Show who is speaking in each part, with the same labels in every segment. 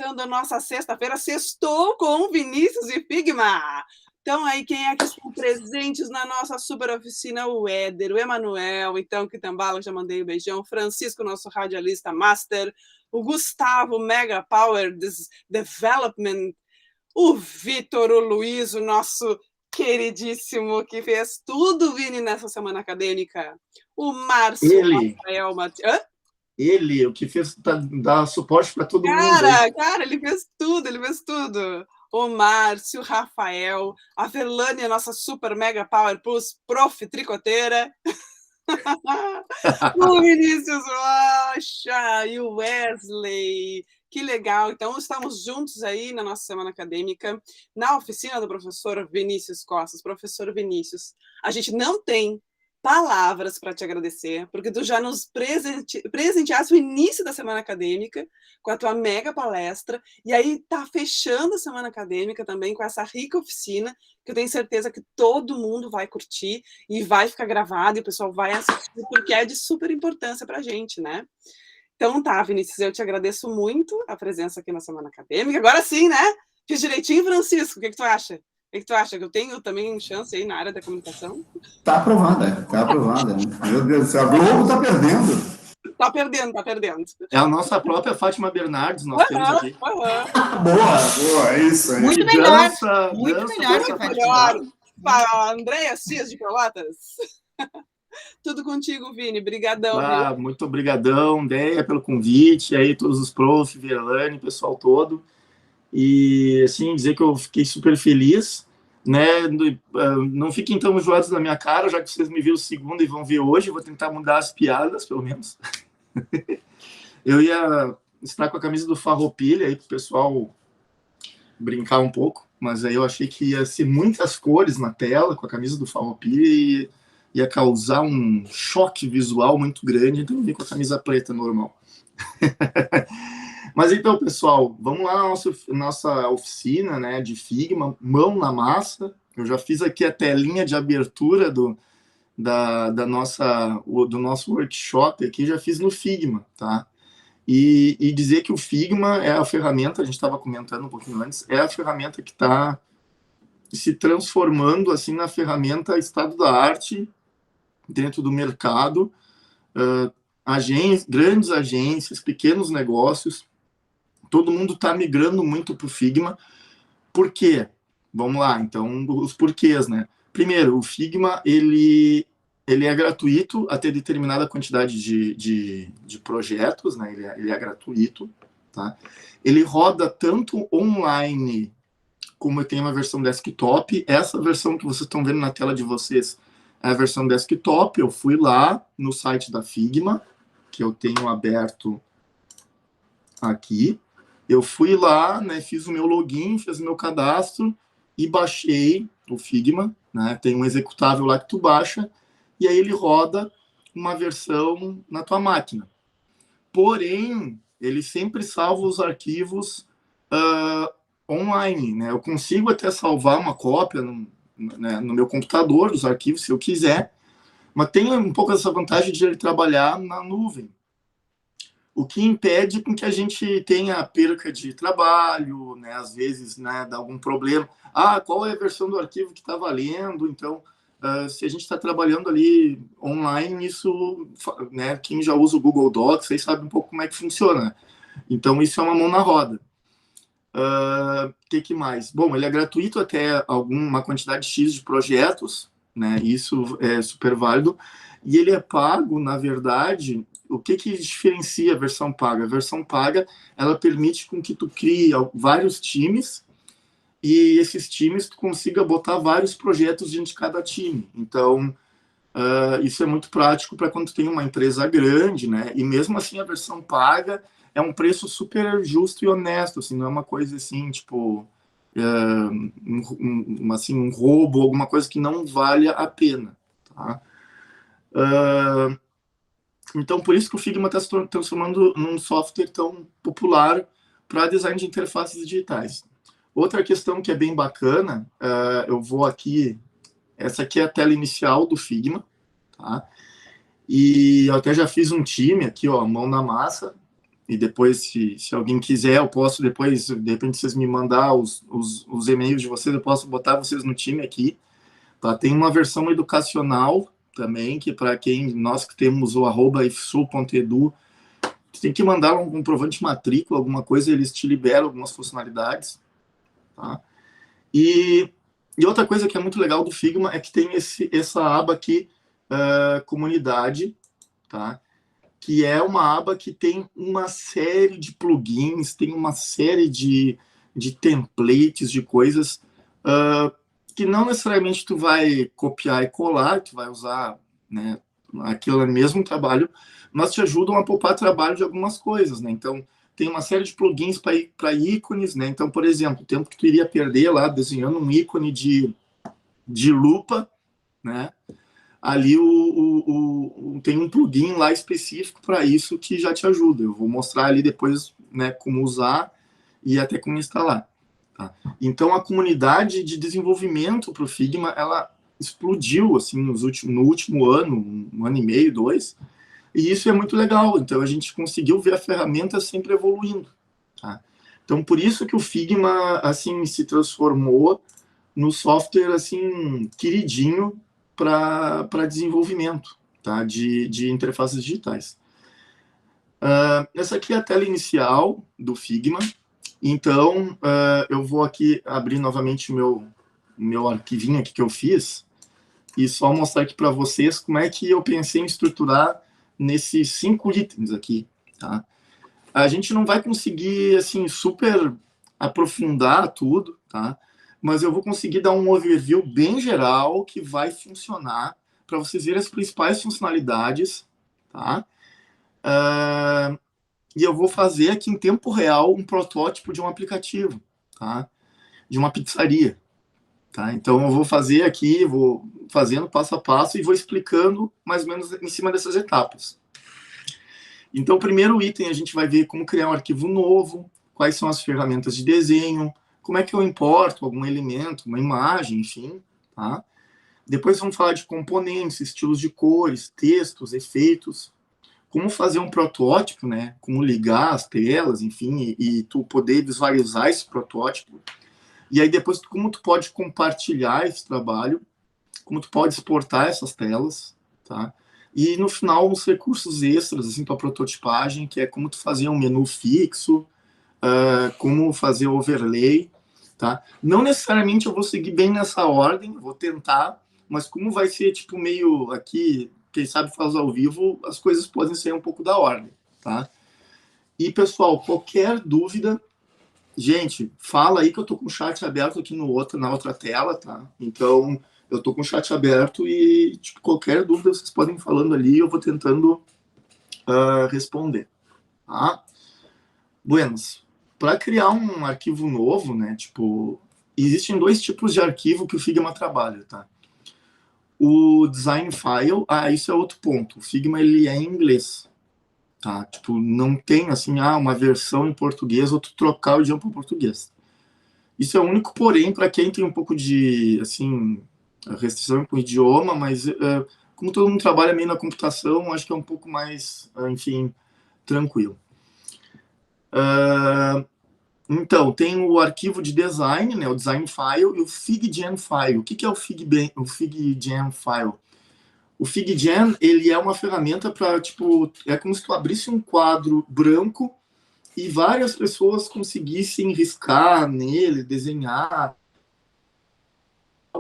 Speaker 1: começando a nossa sexta-feira, sextou com Vinícius e Figma. Então, aí, quem é que estão presentes na nossa super oficina? O Éder, o Emanuel, então, que tambala, já mandei um beijão. Francisco, nosso radialista master. O Gustavo, Mega Power Development. O Vitor, o Luiz, o nosso queridíssimo, que fez tudo, Vini, nessa semana acadêmica. O Márcio, Rafael,
Speaker 2: o que fez dar suporte para todo mundo.
Speaker 1: Cara, ele fez tudo, O Márcio, o Rafael, a Verlânia, nossa super mega power plus, prof tricoteira. O Vinícius Rocha e o Wesley. Que legal. Então, estamos juntos aí na nossa semana acadêmica, na oficina do professor Vinícius Costas. Professor Vinícius, a gente não tem palavras para te agradecer, porque tu já nos presenteaste o início da semana acadêmica com a tua mega palestra, e aí tá fechando a semana acadêmica também com essa rica oficina, que eu tenho certeza que todo mundo vai curtir e vai ficar gravado e o pessoal vai assistir, porque é de super importância para a gente, né? Então tá, Vinícius, eu te agradeço muito a presença aqui na semana acadêmica. Agora sim, né? Fiz direitinho, Francisco, o que tu acha? O que tu acha? Que eu tenho também chance aí na área da comunicação?
Speaker 3: Tá aprovada. Meu Deus do céu, a Globo tá perdendo.
Speaker 1: Tá perdendo.
Speaker 2: É a nossa própria Fátima Bernardes, nós temos aqui.
Speaker 3: Boa, é isso aí.
Speaker 4: Muito melhor que a
Speaker 1: Fátima. A Andréia Cias de Pelotas. Tudo contigo, Vini. Brigadão.
Speaker 2: Muito obrigadão, Deia, pelo convite, aí todos os profs, Verlane, pessoal todo. E, assim, dizer que eu fiquei super feliz, né? Não fiquem tão enjoados na minha cara, já que vocês me viram segunda e vão ver hoje, vou tentar mudar as piadas, pelo menos. Eu ia estar com a camisa do Farroupilha aí pro pessoal brincar um pouco, mas aí eu achei que ia ser muitas cores na tela com a camisa do Farroupilha e ia causar um choque visual muito grande, então eu vim com a camisa preta normal. Mas então, pessoal, vamos lá na nossa oficina, né, de Figma, mão na massa. Eu já fiz aqui a telinha de abertura do nosso workshop aqui, já fiz no Figma, tá? E dizer que o Figma é a ferramenta, a gente estava comentando um pouquinho antes, é a ferramenta que está se transformando assim na ferramenta estado da arte dentro do mercado, grandes agências, pequenos negócios, todo mundo está migrando muito para o Figma. Por quê? Vamos lá, então, os porquês, né? Primeiro, o Figma, ele é gratuito até determinada quantidade de projetos, né? Ele é gratuito, tá? Ele roda tanto online como tem uma versão desktop. Essa versão que vocês estão vendo na tela de vocês é a versão desktop. Eu fui lá no site da Figma, que eu tenho aberto aqui. Eu fui lá, né, fiz o meu login, fiz o meu cadastro e baixei o Figma, né? Tem um executável lá que tu baixa e aí ele roda uma versão na tua máquina. Porém, ele sempre salva os arquivos online, né? Eu consigo até salvar uma cópia no meu computador, dos arquivos, se eu quiser, mas tem um pouco essa vantagem de ele trabalhar na nuvem, o que impede com que a gente tenha perca de trabalho, né? Às vezes, né, dá algum problema. Qual é a versão do arquivo que está valendo? Então, se a gente está trabalhando ali online, isso, né, quem já usa o Google Docs, aí sabe um pouco como é que funciona. Então, isso é uma mão na roda. Que mais? Bom, ele é gratuito até uma quantidade X de projetos, né? Isso é super válido. E ele é pago, na verdade. O que diferencia a versão paga? A versão paga, ela permite com que tu crie vários times e esses times tu consiga botar vários projetos dentro de cada time. Então, isso é muito prático para quando tu tem uma empresa grande, né? E mesmo assim, a versão paga é um preço super justo e honesto, assim, não é uma coisa assim, tipo, um roubo, alguma coisa que não valha a pena, tá? Então, por isso que o Figma está se transformando num software tão popular para design de interfaces digitais. Outra questão que é bem bacana, eu vou aqui, essa aqui é a tela inicial do Figma, tá? E eu até já fiz um time aqui, ó, mão na massa. e depois, se alguém quiser, eu posso depois, de repente, vocês me mandar os e-mails de vocês, eu posso botar vocês no time aqui. Tá? Tem uma versão educacional também, que para quem, nós que temos o @ifsul.edu, tem que mandar um comprovante de matrícula, alguma coisa, eles te liberam algumas funcionalidades. Tá? E outra coisa que é muito legal do Figma é que tem essa aba aqui, comunidade, tá? Que é uma aba que tem uma série de plugins, tem uma série de templates, de coisas que não necessariamente tu vai copiar e colar, tu vai usar, né, aquilo é mesmo trabalho, mas te ajudam a poupar trabalho de algumas coisas, né? Então, tem uma série de plugins para ícones, né? Então, por exemplo, o tempo que tu iria perder lá desenhando um ícone de lupa, né? Ali tem um plugin lá específico para isso que já te ajuda. Eu vou mostrar ali depois, né, como usar e até como instalar. Tá? Então, a comunidade de desenvolvimento para o Figma, ela explodiu assim, no último ano, um ano e meio, 2, e isso é muito legal. Então, a gente conseguiu ver a ferramenta sempre evoluindo. Tá? Então, por isso que o Figma assim, se transformou no software assim, queridinho para desenvolvimento, tá? de interfaces digitais. Essa aqui é a tela inicial do Figma. Então, eu vou aqui abrir novamente o meu arquivinho aqui que eu fiz e só mostrar aqui para vocês como é que eu pensei em estruturar nesses 5 itens aqui. Tá? A gente não vai conseguir assim, super aprofundar tudo, tá? Mas eu vou conseguir dar um overview bem geral que vai funcionar para vocês verem as principais funcionalidades, tá? E eu vou fazer aqui em tempo real um protótipo de um aplicativo, tá? De uma pizzaria, tá? Então eu vou fazer aqui, vou fazendo passo a passo e vou explicando mais ou menos em cima dessas etapas. Então, o primeiro item a gente vai ver como criar um arquivo novo, quais são as ferramentas de desenho, como é que eu importo algum elemento, uma imagem, enfim, tá? Depois vamos falar de componentes, estilos de cores, textos, efeitos, como fazer um protótipo, né? Como ligar as telas, enfim, e tu poder visualizar esse protótipo. E aí depois como tu pode compartilhar esse trabalho, como tu pode exportar essas telas, tá? E no final uns recursos extras assim para prototipagem, que é como tu fazer um menu fixo, como fazer overlay, tá? Não necessariamente eu vou seguir bem nessa ordem, vou tentar, mas como vai ser tipo meio aqui, quem sabe faz ao vivo, as coisas podem ser um pouco da ordem, tá? E pessoal, qualquer dúvida, gente, fala aí que eu tô com o chat aberto aqui na outra tela, tá? Então, eu tô com o chat aberto e tipo, qualquer dúvida vocês podem ir falando ali, eu vou tentando responder, tá? Buenas. Para criar um arquivo novo, né, tipo, existem 2 tipos de arquivo que o Figma trabalha, tá? O design file, isso é outro ponto. O Figma, ele é em inglês, tá? Tipo, não tem, assim, uma versão em português, ou tu trocar o idioma para português. Isso é o único, porém, para quem tem um pouco de, assim, restrição com o idioma, mas como todo mundo trabalha meio na computação, acho que é um pouco mais, enfim, tranquilo. Então, tem o arquivo de design, né, o design file, e o FigJam file. O que é o FigJam file? O FigJam, ele é uma ferramenta para, tipo, é como se tu abrisse um quadro branco e várias pessoas conseguissem riscar nele, desenhar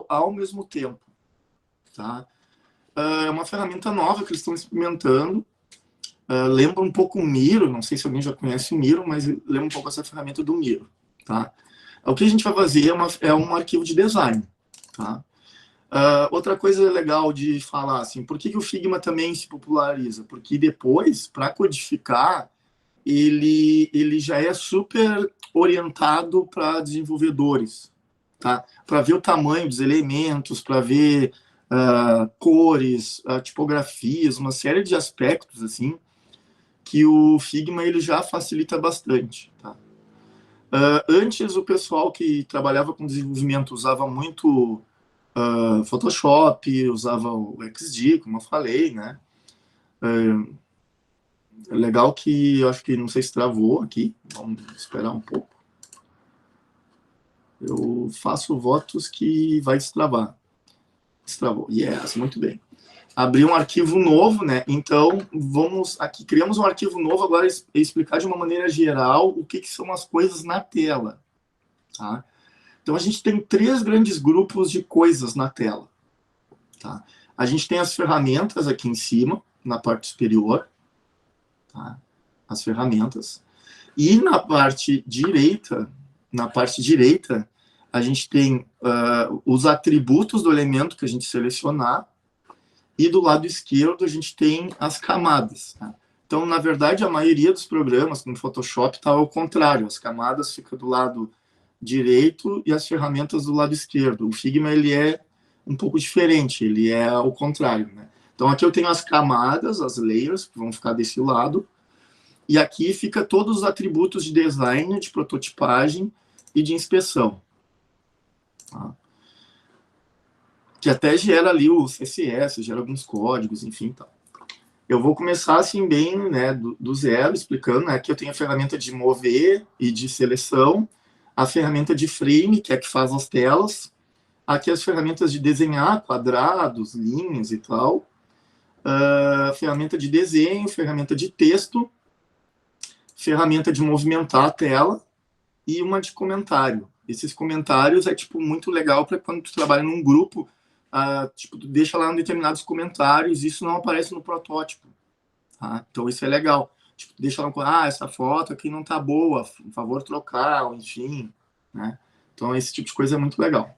Speaker 2: ao mesmo tempo, tá? É uma ferramenta nova que eles estão experimentando. Lembra um pouco o Miro, não sei se alguém já conhece o Miro, mas lembra um pouco essa ferramenta do Miro, tá? O que a gente vai fazer é um arquivo de design, tá? Outra coisa legal de falar, assim, por que o Figma também se populariza? Porque depois, para codificar, ele já é super orientado para desenvolvedores, tá? Para ver o tamanho dos elementos, para ver cores, tipografias, uma série de aspectos, assim, que o Figma ele já facilita bastante, tá? Antes, o pessoal que trabalhava com desenvolvimento usava muito Photoshop, usava o XD, como eu falei, né? É legal que eu acho que não sei se travou aqui. Vamos esperar um pouco. Eu faço votos que vai destravar. Destravou. Yes, muito bem. Abrir um arquivo novo, né? Então, vamos aqui, criamos um arquivo novo, agora explicar de uma maneira geral o que são as coisas na tela. Tá? Então, a gente tem 3 grandes grupos de coisas na tela. Tá? A gente tem as ferramentas aqui em cima, na parte superior. Tá? As ferramentas. E na parte direita, a gente tem os atributos do elemento que a gente selecionar. E do lado esquerdo a gente tem as camadas. Tá? Então, na verdade, a maioria dos programas, como Photoshop, está ao contrário. As camadas ficam do lado direito e as ferramentas do lado esquerdo. O Figma ele é um pouco diferente, ele é ao contrário. Né? Então, aqui eu tenho as camadas, as layers, que vão ficar desse lado. E aqui fica todos os atributos de design, de prototipagem e de inspeção. Tá? Que até gera ali o CSS, gera alguns códigos, enfim, tal. Eu vou começar assim bem, né, do zero, explicando, né, que eu tenho a ferramenta de mover e de seleção, a ferramenta de frame, que é a que faz as telas, aqui as ferramentas de desenhar quadrados, linhas e tal, ferramenta de desenho, ferramenta de texto, ferramenta de movimentar a tela e uma de comentário. Esses comentários é tipo muito legal para quando tu trabalha num grupo. Tipo, tu deixa lá determinados comentários, isso não aparece no protótipo. Tá? Então, isso é legal. Tipo, deixa lá, essa foto aqui não tá boa, por favor, trocar, enfim. Né? Então, esse tipo de coisa é muito legal.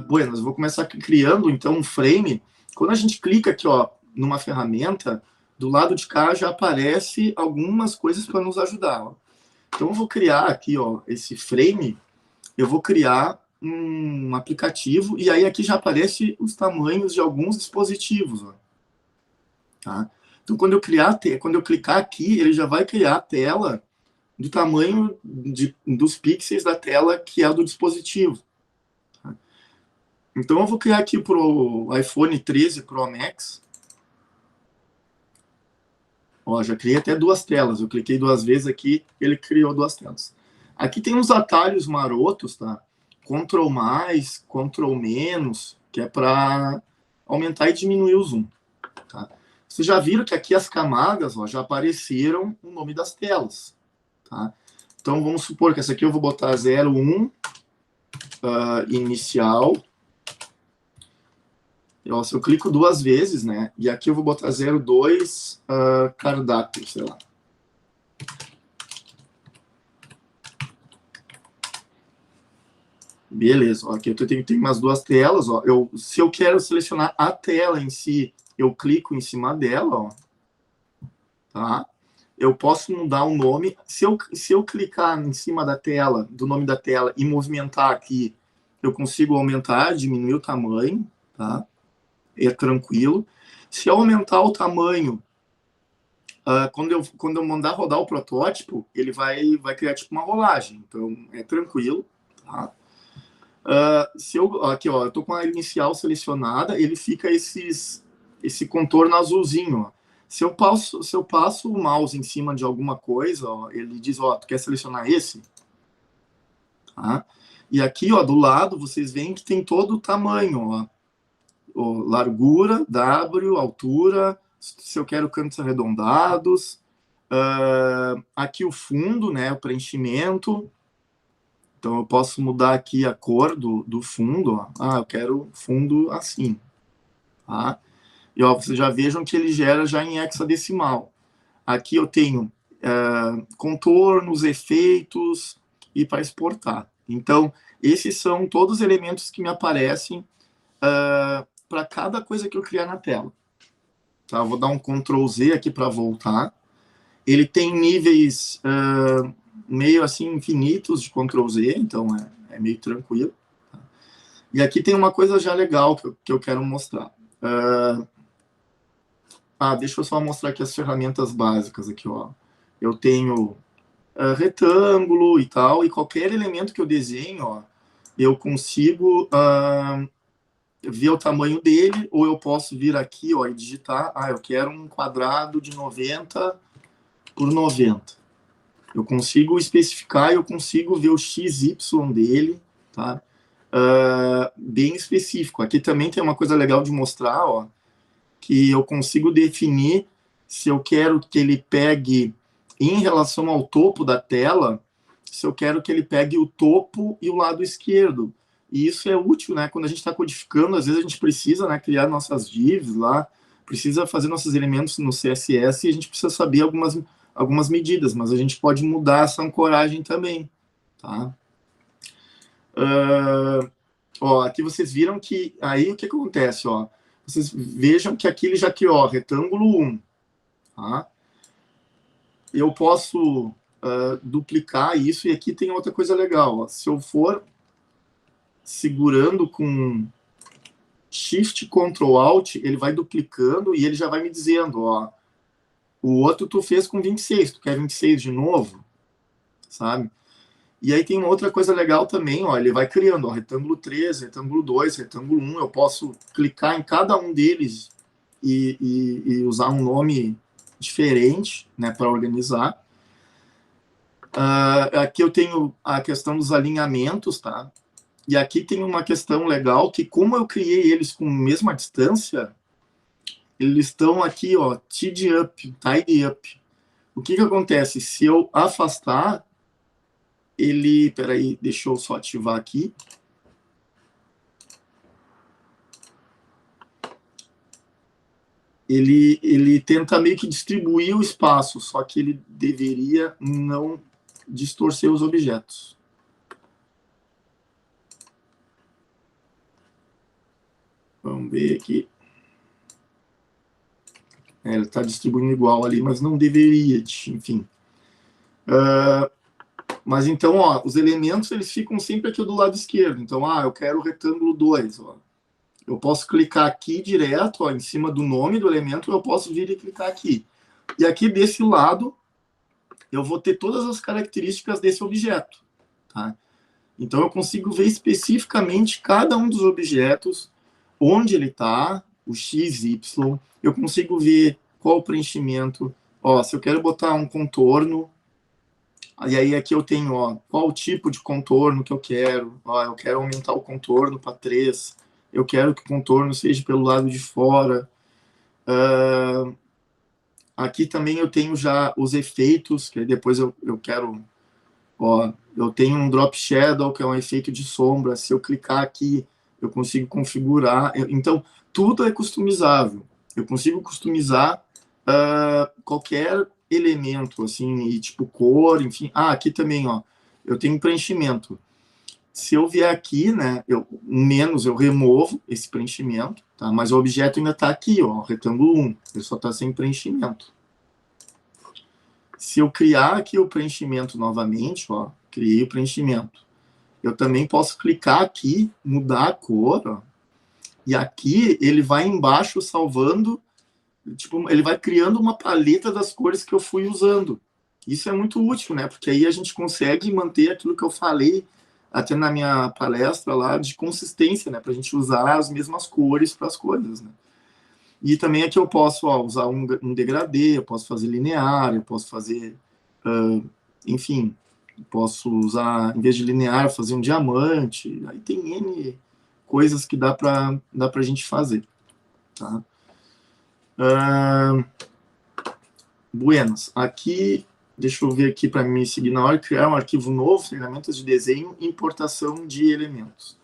Speaker 2: Buenas, eu vou começar criando, então, um frame. Quando a gente clica aqui, ó, numa ferramenta, do lado de cá já aparece algumas coisas para nos ajudar. Ó. Então, eu vou criar aqui, ó, esse frame, eu vou criar um aplicativo, e aí aqui já aparece os tamanhos de alguns dispositivos. Ó. Tá? Então, quando eu clicar aqui, ele já vai criar a tela do tamanho dos pixels da tela que é do dispositivo. Tá? Então, eu vou criar aqui para o iPhone 13 Pro Max. Ó, já criei até 2 telas. Eu cliquei 2 vezes aqui, ele criou 2 telas. Aqui tem uns atalhos marotos, tá? Ctrl+, Ctrl-, que é para aumentar e diminuir o zoom. Tá? Vocês já viram que aqui as camadas, ó, já apareceram o nome das telas. Tá? Então, vamos supor que essa aqui eu vou botar 01, inicial. Ó, se eu clico 2 vezes, né? E aqui eu vou botar 02, cardápio, sei lá. Beleza, ó, aqui eu tenho umas 2 telas, ó. Se eu quero selecionar a tela em si, eu clico em cima dela, ó. Tá? Eu posso mudar o nome. Se eu clicar em cima da tela, do nome da tela, e movimentar aqui, eu consigo aumentar, diminuir o tamanho, tá? É tranquilo. Se eu aumentar o tamanho, quando eu mandar rodar o protótipo, ele vai criar tipo uma rolagem. Então, é tranquilo, tá? Aqui, ó, eu tô com a inicial selecionada, ele fica esse contorno azulzinho, ó. Se eu passo o mouse em cima de alguma coisa, ó, ele diz, ó, tu quer selecionar esse? Tá? E aqui, ó, do lado, vocês veem que tem todo o tamanho, ó. Largura, W, altura, se eu quero cantos arredondados, aqui o fundo, né, o preenchimento. Então, eu posso mudar aqui a cor do fundo. Ó. Eu quero fundo assim. Tá? E ó, vocês já vejam que ele gera já em hexadecimal. Aqui eu tenho contornos, efeitos e para exportar. Então, esses são todos os elementos que me aparecem para cada coisa que eu criar na tela. Tá? Eu vou dar um Ctrl Z aqui para voltar. Ele tem níveis meio assim infinitos de Ctrl Z, então é meio tranquilo. Tá? E aqui tem uma coisa já legal que eu quero mostrar. Deixa eu só mostrar aqui as ferramentas básicas aqui, ó. Eu tenho retângulo e tal, e qualquer elemento que eu desenho, ó, eu consigo ver o tamanho dele, ou eu posso vir aqui, ó, e digitar, eu quero um quadrado de 90 por 90. Eu consigo especificar, eu consigo ver o XY dele, tá? Bem específico. Aqui também tem uma coisa legal de mostrar, ó, que eu consigo definir se eu quero que ele pegue em relação ao topo da tela, se eu quero que ele pegue o topo e o lado esquerdo. E isso é útil, né? Quando a gente está codificando, às vezes a gente precisa, né, criar nossas divs lá, precisa fazer nossos elementos no CSS e a gente precisa saber algumas medidas, mas a gente pode mudar essa ancoragem também, tá? Ó, aqui vocês viram que, aí o que acontece, ó? Vocês vejam que aqui ele já criou, ó, retângulo 1, tá? Eu posso duplicar isso, e aqui tem outra coisa legal, ó. Se eu for segurando com Shift, Ctrl, Alt, ele vai duplicando e ele já vai me dizendo, ó, o outro tu fez com 26, tu quer 26 de novo, sabe? E aí tem uma outra coisa legal também, ó, ele vai criando, ó, retângulo 3, retângulo 2, retângulo 1, eu posso clicar em cada um deles e usar um nome diferente, né, para organizar. Aqui eu tenho a questão dos alinhamentos, tá? E aqui tem uma questão legal, que como eu criei eles com a mesma distância, eles estão aqui, ó, tidy up. O que acontece? Se eu afastar, ele... Peraí, deixa eu só ativar aqui. Ele tenta meio que distribuir o espaço, só que ele deveria não distorcer os objetos. Vamos ver aqui. Ele está distribuindo igual ali, mas não deveria, enfim. Mas então, ó, os elementos eles ficam sempre aqui do lado esquerdo. Então, eu quero o retângulo 2. Ó. Eu posso clicar aqui direto, ó, em cima do nome do elemento, eu posso vir e clicar aqui. E aqui desse lado, eu vou ter todas as características desse objeto. Tá? Então, eu consigo ver especificamente cada um dos objetos, onde ele está, o X, Y. Eu consigo ver qual o preenchimento. Ó, se eu quero botar um contorno, e aí aqui eu tenho, ó, qual o tipo de contorno que eu quero. Ó, eu quero aumentar o contorno para 3. Eu quero que o contorno seja pelo lado de fora. Aqui também eu tenho já os efeitos, que depois eu quero... Ó, eu tenho um Drop Shadow, que é um efeito de sombra. Se eu clicar aqui, eu consigo configurar. Então, tudo é customizável. Eu consigo customizar qualquer elemento, assim, e tipo cor, enfim. Aqui também, ó, eu tenho um preenchimento. Se eu vier aqui, né, eu removo esse preenchimento, tá? Mas o objeto ainda está aqui, ó, retângulo 1, ele só está sem preenchimento. Se eu criar aqui o preenchimento novamente, ó, criei o preenchimento. Eu também posso clicar aqui, mudar a cor, ó, e aqui ele vai embaixo salvando, tipo, ele vai criando uma paleta das cores que eu fui usando. Isso é muito útil, né? Porque aí a gente consegue manter aquilo que eu falei até na minha palestra lá, de consistência, né? Para a gente usar as mesmas cores para as coisas, né? E também aqui eu posso usar um degradê, eu posso fazer linear, eu posso fazer, enfim, posso usar, em vez de linear, fazer um diamante. Aí tem N coisas que dá para a gente fazer, tá? Buenas. Aqui, deixa eu ver aqui para me seguir na hora, criar um arquivo novo, ferramentas de desenho e importação de elementos.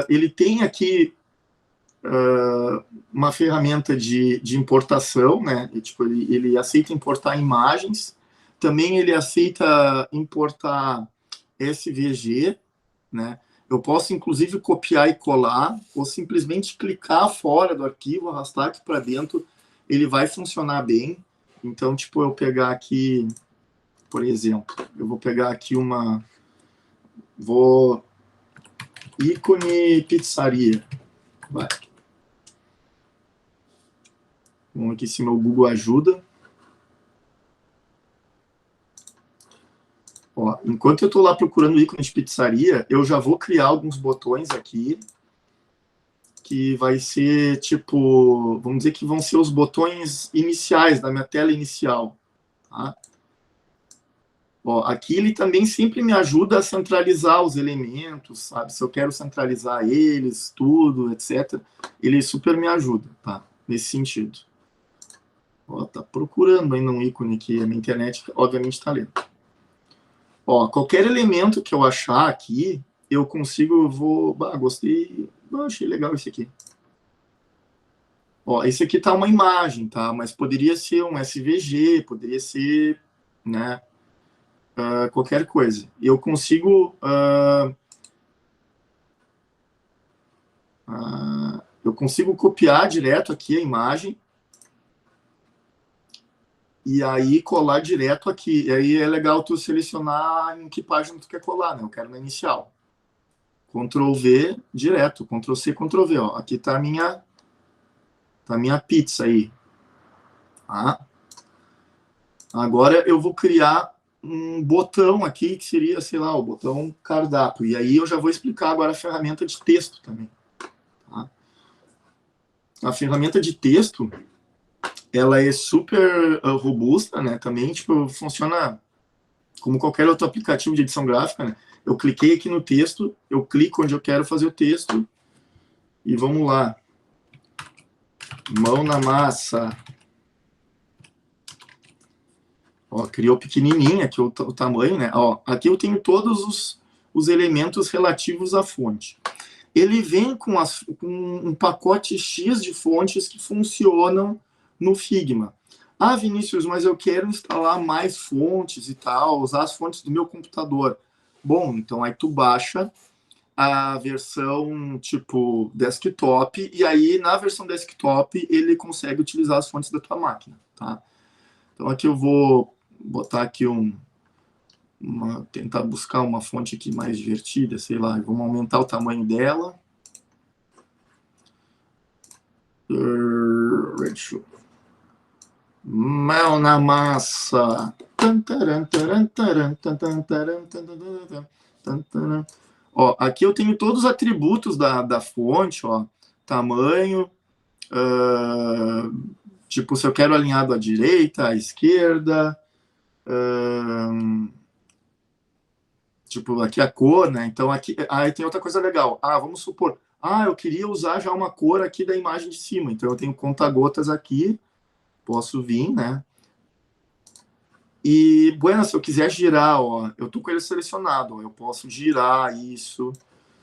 Speaker 2: Ele tem aqui uma ferramenta de importação, né? E, tipo, ele aceita importar imagens, também ele aceita importar SVG, né? Eu posso, inclusive, copiar e colar, ou simplesmente clicar fora do arquivo, arrastar aqui para dentro, ele vai funcionar bem. Então, tipo, eu pegar aqui, por exemplo, eu vou pegar aqui ícone pizzaria. Vai. Vamos aqui se meu Google ajuda. Ó, enquanto eu estou lá procurando ícone de pizzaria, eu já vou criar alguns botões aqui. que vai ser, tipo, vamos dizer que vão ser os botões iniciais da minha tela inicial, tá? Ó, aqui ele também sempre me ajuda a centralizar os elementos, sabe? Se eu quero centralizar eles, tudo, etc. Ele super me ajuda, tá? Nesse sentido. Ó, tá procurando ainda um ícone aqui, a minha internet, obviamente, tá lendo. Ó, qualquer elemento que eu achar aqui, eu consigo, gostei, achei legal esse aqui. Ó, esse aqui tá uma imagem, tá? Mas poderia ser um SVG, poderia ser, né, qualquer coisa. Eu consigo, eu consigo copiar direto aqui a imagem e aí colar direto aqui. E aí é legal tu selecionar em que página tu quer colar, né? Eu quero na inicial. Ctrl V direto, Ctrl C, Ctrl V, ó. Aqui tá a minha pizza aí. Tá? Agora eu vou criar um botão aqui que seria, sei lá, o botão cardápio. E aí eu já vou explicar agora a ferramenta de texto também. Tá? A ferramenta de texto, ela é super robusta, né? Também, tipo, funciona como qualquer outro aplicativo de edição gráfica, né? Eu cliquei aqui no texto, eu clico onde eu quero fazer o texto e vamos lá. Mão na massa. Ó, criou pequenininho aqui o tamanho, né? Ó, aqui eu tenho todos os elementos relativos à fonte. Ele vem com um pacote X de fontes que funcionam no Figma. Ah, Vinícius, mas eu quero instalar mais fontes e tal, usar as fontes do meu computador. Bom, então aí tu baixa a versão tipo desktop e aí na versão desktop ele consegue utilizar as fontes da tua máquina, tá? Então aqui eu vou botar aqui tentar buscar uma fonte aqui mais divertida, sei lá, vamos aumentar o tamanho dela. Mão na massa. Ó, aqui eu tenho todos os atributos da fonte, ó, tamanho, tipo, se eu quero alinhado à direita, à esquerda, tipo, aqui a cor, né? Então, aqui, aí tem outra coisa legal. Ah, vamos supor, eu queria usar já uma cor aqui da imagem de cima, então eu tenho conta-gotas aqui, posso vir, né? E, bueno, se eu quiser girar, ó, eu tô com ele selecionado, ó, eu posso girar isso.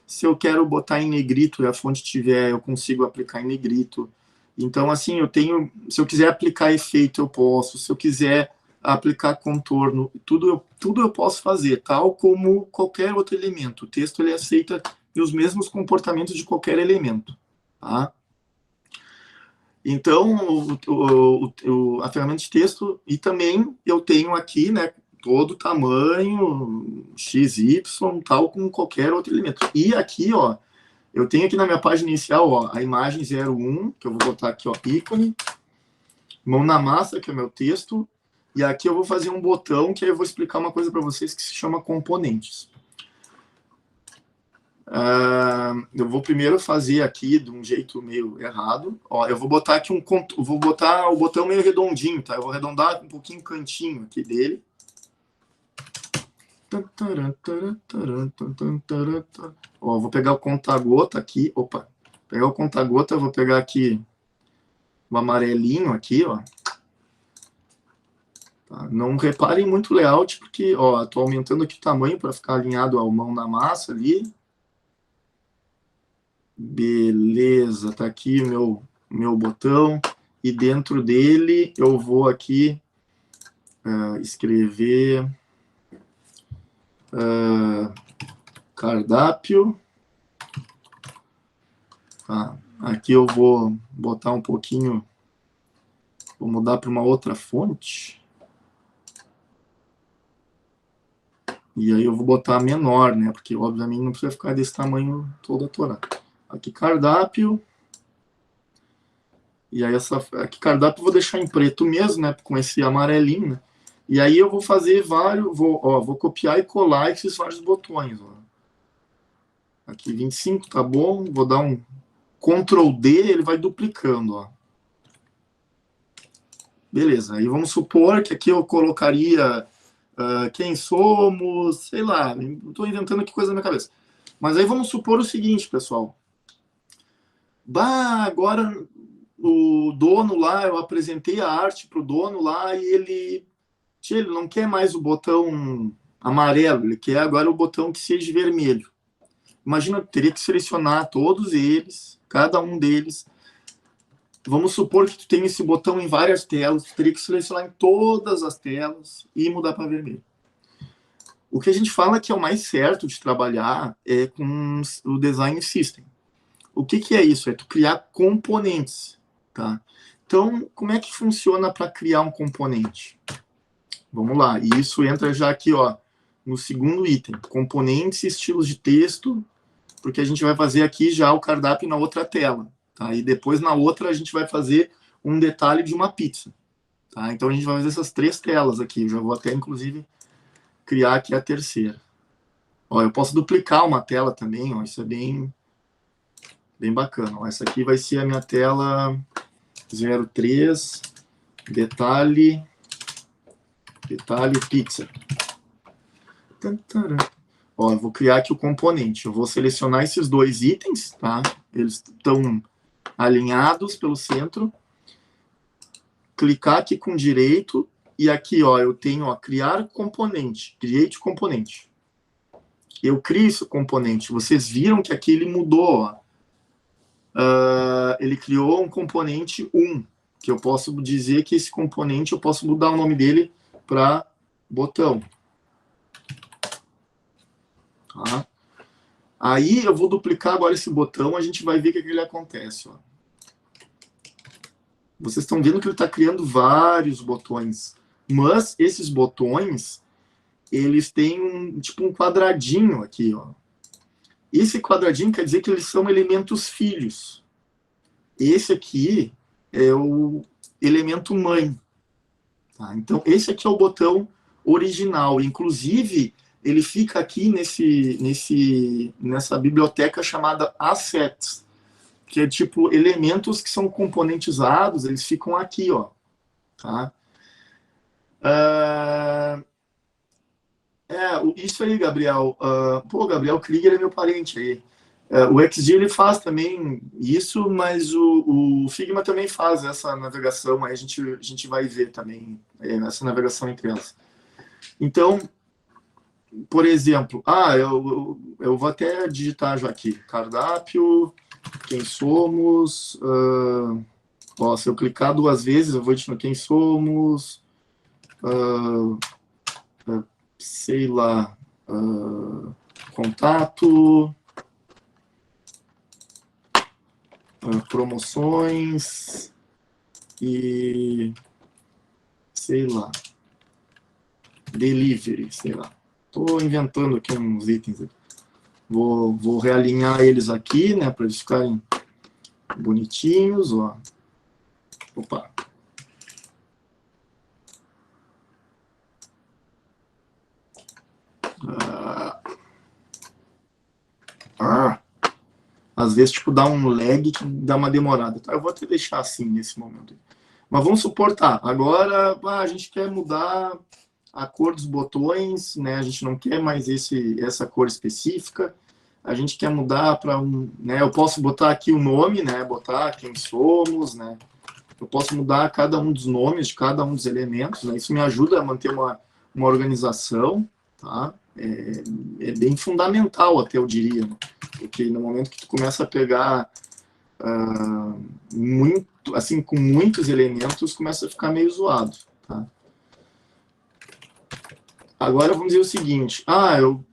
Speaker 2: Se eu quero botar em negrito e a fonte tiver, eu consigo aplicar em negrito. Então, assim, se eu quiser aplicar efeito, eu posso. Se eu quiser aplicar contorno, tudo eu posso fazer, tal como qualquer outro elemento. O texto, ele aceita os mesmos comportamentos de qualquer elemento, tá? Então, a ferramenta de texto, e também eu tenho aqui, né, todo tamanho, XY, tal, como qualquer outro elemento. E aqui, ó, eu tenho aqui na minha página inicial, ó, a imagem 01, que eu vou botar aqui, ó, ícone, mão na massa, que é o meu texto, e aqui eu vou fazer um botão, que aí eu vou explicar uma coisa para vocês que se chama componentes. Eu vou primeiro fazer aqui de um jeito meio errado. Ó, eu vou botar aqui vou botar o botão meio redondinho, tá? Eu vou arredondar um pouquinho o cantinho aqui dele. Ó, vou pegar o conta-gota aqui. Opa, pegar o conta-gota, vou pegar aqui o amarelinho aqui, ó. Tá? Não reparem muito o layout, porque, ó, tô aumentando aqui o tamanho para ficar alinhado ao mão na massa ali. Beleza, tá aqui o meu botão. E dentro dele eu vou aqui escrever cardápio. Tá. Aqui eu vou botar um pouquinho, vou mudar para uma outra fonte. E aí eu vou botar menor, né? Porque obviamente não precisa ficar desse tamanho todo atorado. Aqui cardápio. E aí aqui cardápio eu vou deixar em preto mesmo, né? Com esse amarelinho, né? E aí eu vou fazer vou copiar e colar esses vários botões, ó. Aqui 25, tá bom? Vou dar Ctrl D, ele vai duplicando, ó. Beleza, aí vamos supor que aqui eu colocaria quem somos, sei lá, estou inventando aqui coisa na minha cabeça. Mas aí vamos supor o seguinte, pessoal. Agora o dono lá, eu apresentei a arte para o dono lá e ele não quer mais o botão amarelo, ele quer agora o botão que seja vermelho. Imagina, eu teria que selecionar todos eles, cada um deles. Vamos supor que tu tem esse botão em várias telas, tu teria que selecionar em todas as telas e mudar para vermelho. O que a gente fala que é o mais certo de trabalhar é com o Design System. O que é isso? É tu criar componentes, tá? Então, como é que funciona para criar um componente? Vamos lá, e isso entra já aqui, ó, no segundo item, componentes e estilos de texto, porque a gente vai fazer aqui já o cardápio na outra tela. Tá? E depois, na outra, a gente vai fazer um detalhe de uma pizza. Tá? Então, a gente vai fazer essas 3 telas aqui. Eu já vou até, inclusive, criar aqui a terceira. Ó, eu posso duplicar uma tela também. Ó, isso é bem bacana. Ó, essa aqui vai ser a minha tela 03, detalhe pizza. Ó, eu vou criar aqui o componente. Eu vou selecionar esses 2 itens, tá? Eles estão alinhados pelo centro, clicar aqui com direito, e aqui, ó, eu tenho, ó, criar componente, create componente. Eu crio esse componente. Vocês viram que aqui ele mudou, ó. Ele criou um componente 1, que eu posso dizer que esse componente, eu posso mudar o nome dele para botão. Tá? Aí eu vou duplicar agora esse botão, a gente vai ver o que ele acontece, ó. Vocês estão vendo que ele está criando vários botões, mas esses botões, eles têm tipo um quadradinho aqui, ó. Esse quadradinho quer dizer que eles são elementos filhos. Esse aqui é o elemento mãe. Tá? Então, esse aqui é o botão original. Inclusive, ele fica aqui nessa biblioteca chamada Assets, que é tipo elementos que são componentizados, eles ficam aqui, ó. Tá? Isso aí, Gabriel. Gabriel Krieger é meu parente aí. O XG ele faz também isso, mas o Figma também faz essa navegação, aí a gente vai ver também essa navegação entre elas. Então, por exemplo, eu vou até digitar já aqui, cardápio, quem somos, se eu clicar 2 vezes, eu vou digitar quem somos, sei lá, contato, promoções e, sei lá, delivery, sei lá. Estou inventando aqui uns itens. Vou realinhar eles aqui, né, para eles ficarem bonitinhos, ó. Opa. Às vezes, tipo, dá um lag que dá uma demorada. Tá? Eu vou até deixar assim nesse momento. Mas vamos suportar. Agora, a gente quer mudar a cor dos botões, né? A gente não quer mais essa cor específica. A gente quer mudar para né? Eu posso botar aqui o nome, né? Botar quem somos, né? Eu posso mudar cada um dos nomes de cada um dos elementos, né? Isso me ajuda a manter uma organização, tá? É bem fundamental, até eu diria, né? Porque no momento que tu começa a pegar muito, assim, com muitos elementos, começa a ficar meio zoado, tá? Agora vamos dizer o seguinte, eu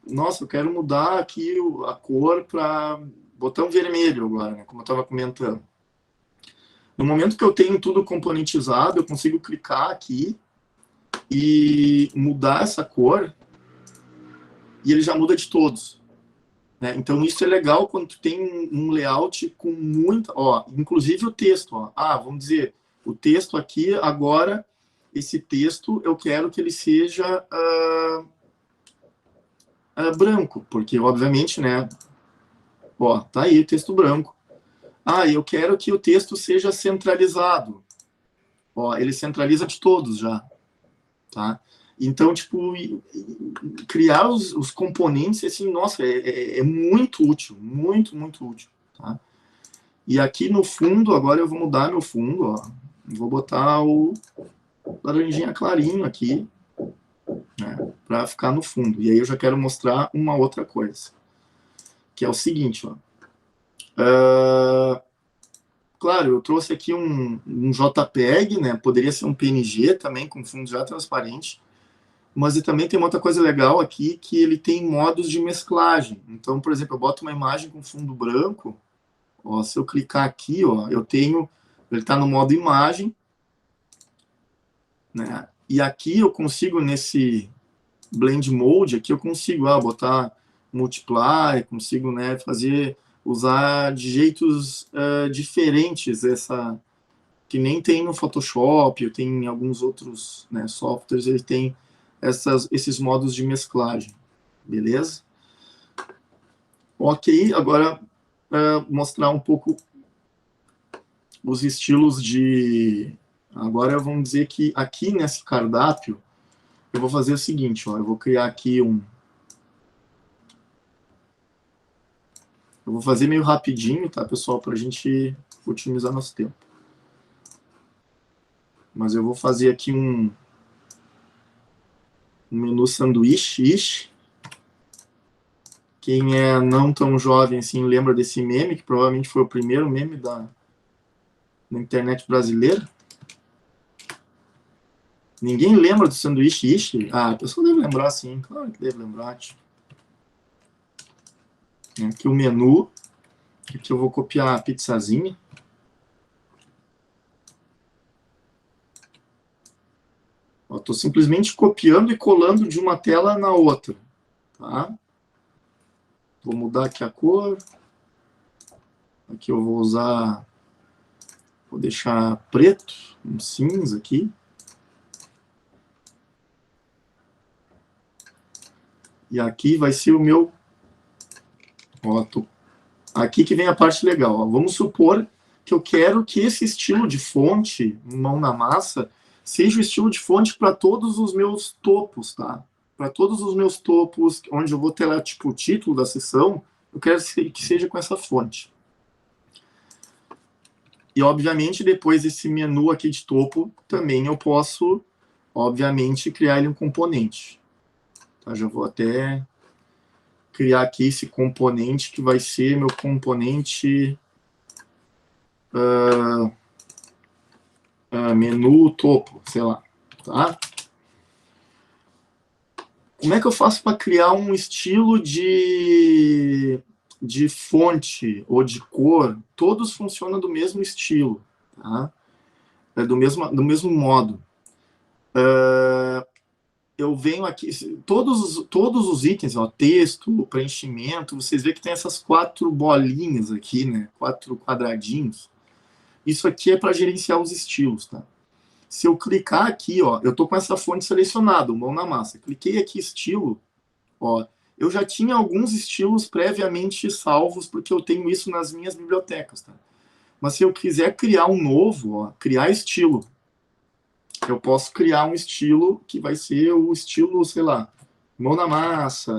Speaker 2: quero mudar aqui a cor para botão vermelho agora, né, como eu estava comentando. No momento que eu tenho tudo componentizado, eu consigo clicar aqui e mudar essa cor e ele já muda de todos. Né? Então isso é legal quando tu tem um layout com muita... inclusive o texto. Vamos dizer, o texto aqui agora... Esse texto, eu quero que ele seja branco, porque, obviamente, né, tá aí o texto branco. Ah, eu quero que o texto seja centralizado. Ó, ele centraliza de todos já, tá? Então, tipo, criar os componentes, assim, nossa, é muito útil, muito, muito útil, tá? E aqui no fundo, agora eu vou mudar meu fundo, ó. Vou botar o laranjinha clarinho aqui, né, para ficar no fundo. E aí eu já quero mostrar uma outra coisa, que é o seguinte, ó. Claro, eu trouxe aqui um JPEG, né? Poderia ser um PNG também, com fundo já transparente. Mas também tem uma outra coisa legal aqui, que ele tem modos de mesclagem. Então, por exemplo, eu boto uma imagem com fundo branco. Ó, se eu clicar aqui, ó, eu tenho... Ele está no modo imagem. Né? E aqui eu consigo, nesse Blend Mode, aqui eu consigo botar Multiply, consigo, né, usar de jeitos diferentes essa... Que nem tem no Photoshop, tem em alguns outros, né, softwares, ele tem esses modos de mesclagem, beleza? Ok, agora mostrar um pouco os estilos de... Agora vamos dizer que aqui nesse cardápio, eu vou fazer o seguinte, ó, eu vou criar aqui Eu vou fazer meio rapidinho, tá, pessoal, para a gente otimizar nosso tempo. Mas eu vou fazer aqui um menu sanduíche. Quem é não tão jovem assim lembra desse meme, que provavelmente foi o primeiro meme na internet brasileira. Ninguém lembra do sanduíche ishi? Ah, a pessoa deve lembrar sim, claro que deve lembrar. Tipo. Aqui o menu, aqui eu vou copiar a pizzazinha. Estou simplesmente copiando e colando de uma tela na outra. Tá? Vou mudar aqui a cor. Aqui eu vou usar... Vou deixar preto, um cinza aqui. E aqui vai ser o meu... Aqui que vem a parte legal. Ó. Vamos supor que eu quero que esse estilo de fonte, mão na massa, seja o estilo de fonte para todos os meus topos, tá? Para todos os meus topos, onde eu vou ter lá, tipo, o título da sessão, eu quero que seja com essa fonte. E, obviamente, depois desse menu aqui de topo, também eu posso, obviamente, criar ele um componente. Tá? Já vou até criar aqui esse componente, que vai ser meu componente menu topo, sei lá. Tá? Como é que eu faço para criar um estilo de fonte ou de cor? Todos funcionam do mesmo estilo, tá? Do mesmo modo. Eu venho aqui, todos os itens, ó, texto, preenchimento, vocês veem que tem essas 4 bolinhas aqui, né? 4 quadradinhos. Isso aqui é para gerenciar os estilos, tá? Se eu clicar aqui, ó, eu tô com essa fonte selecionada, mão na massa. Cliquei aqui estilo, ó, eu já tinha alguns estilos previamente salvos, porque eu tenho isso nas minhas bibliotecas, tá? Mas se eu quiser criar um novo, ó, criar estilo, eu posso criar um estilo que vai ser o estilo, sei lá, mão na massa.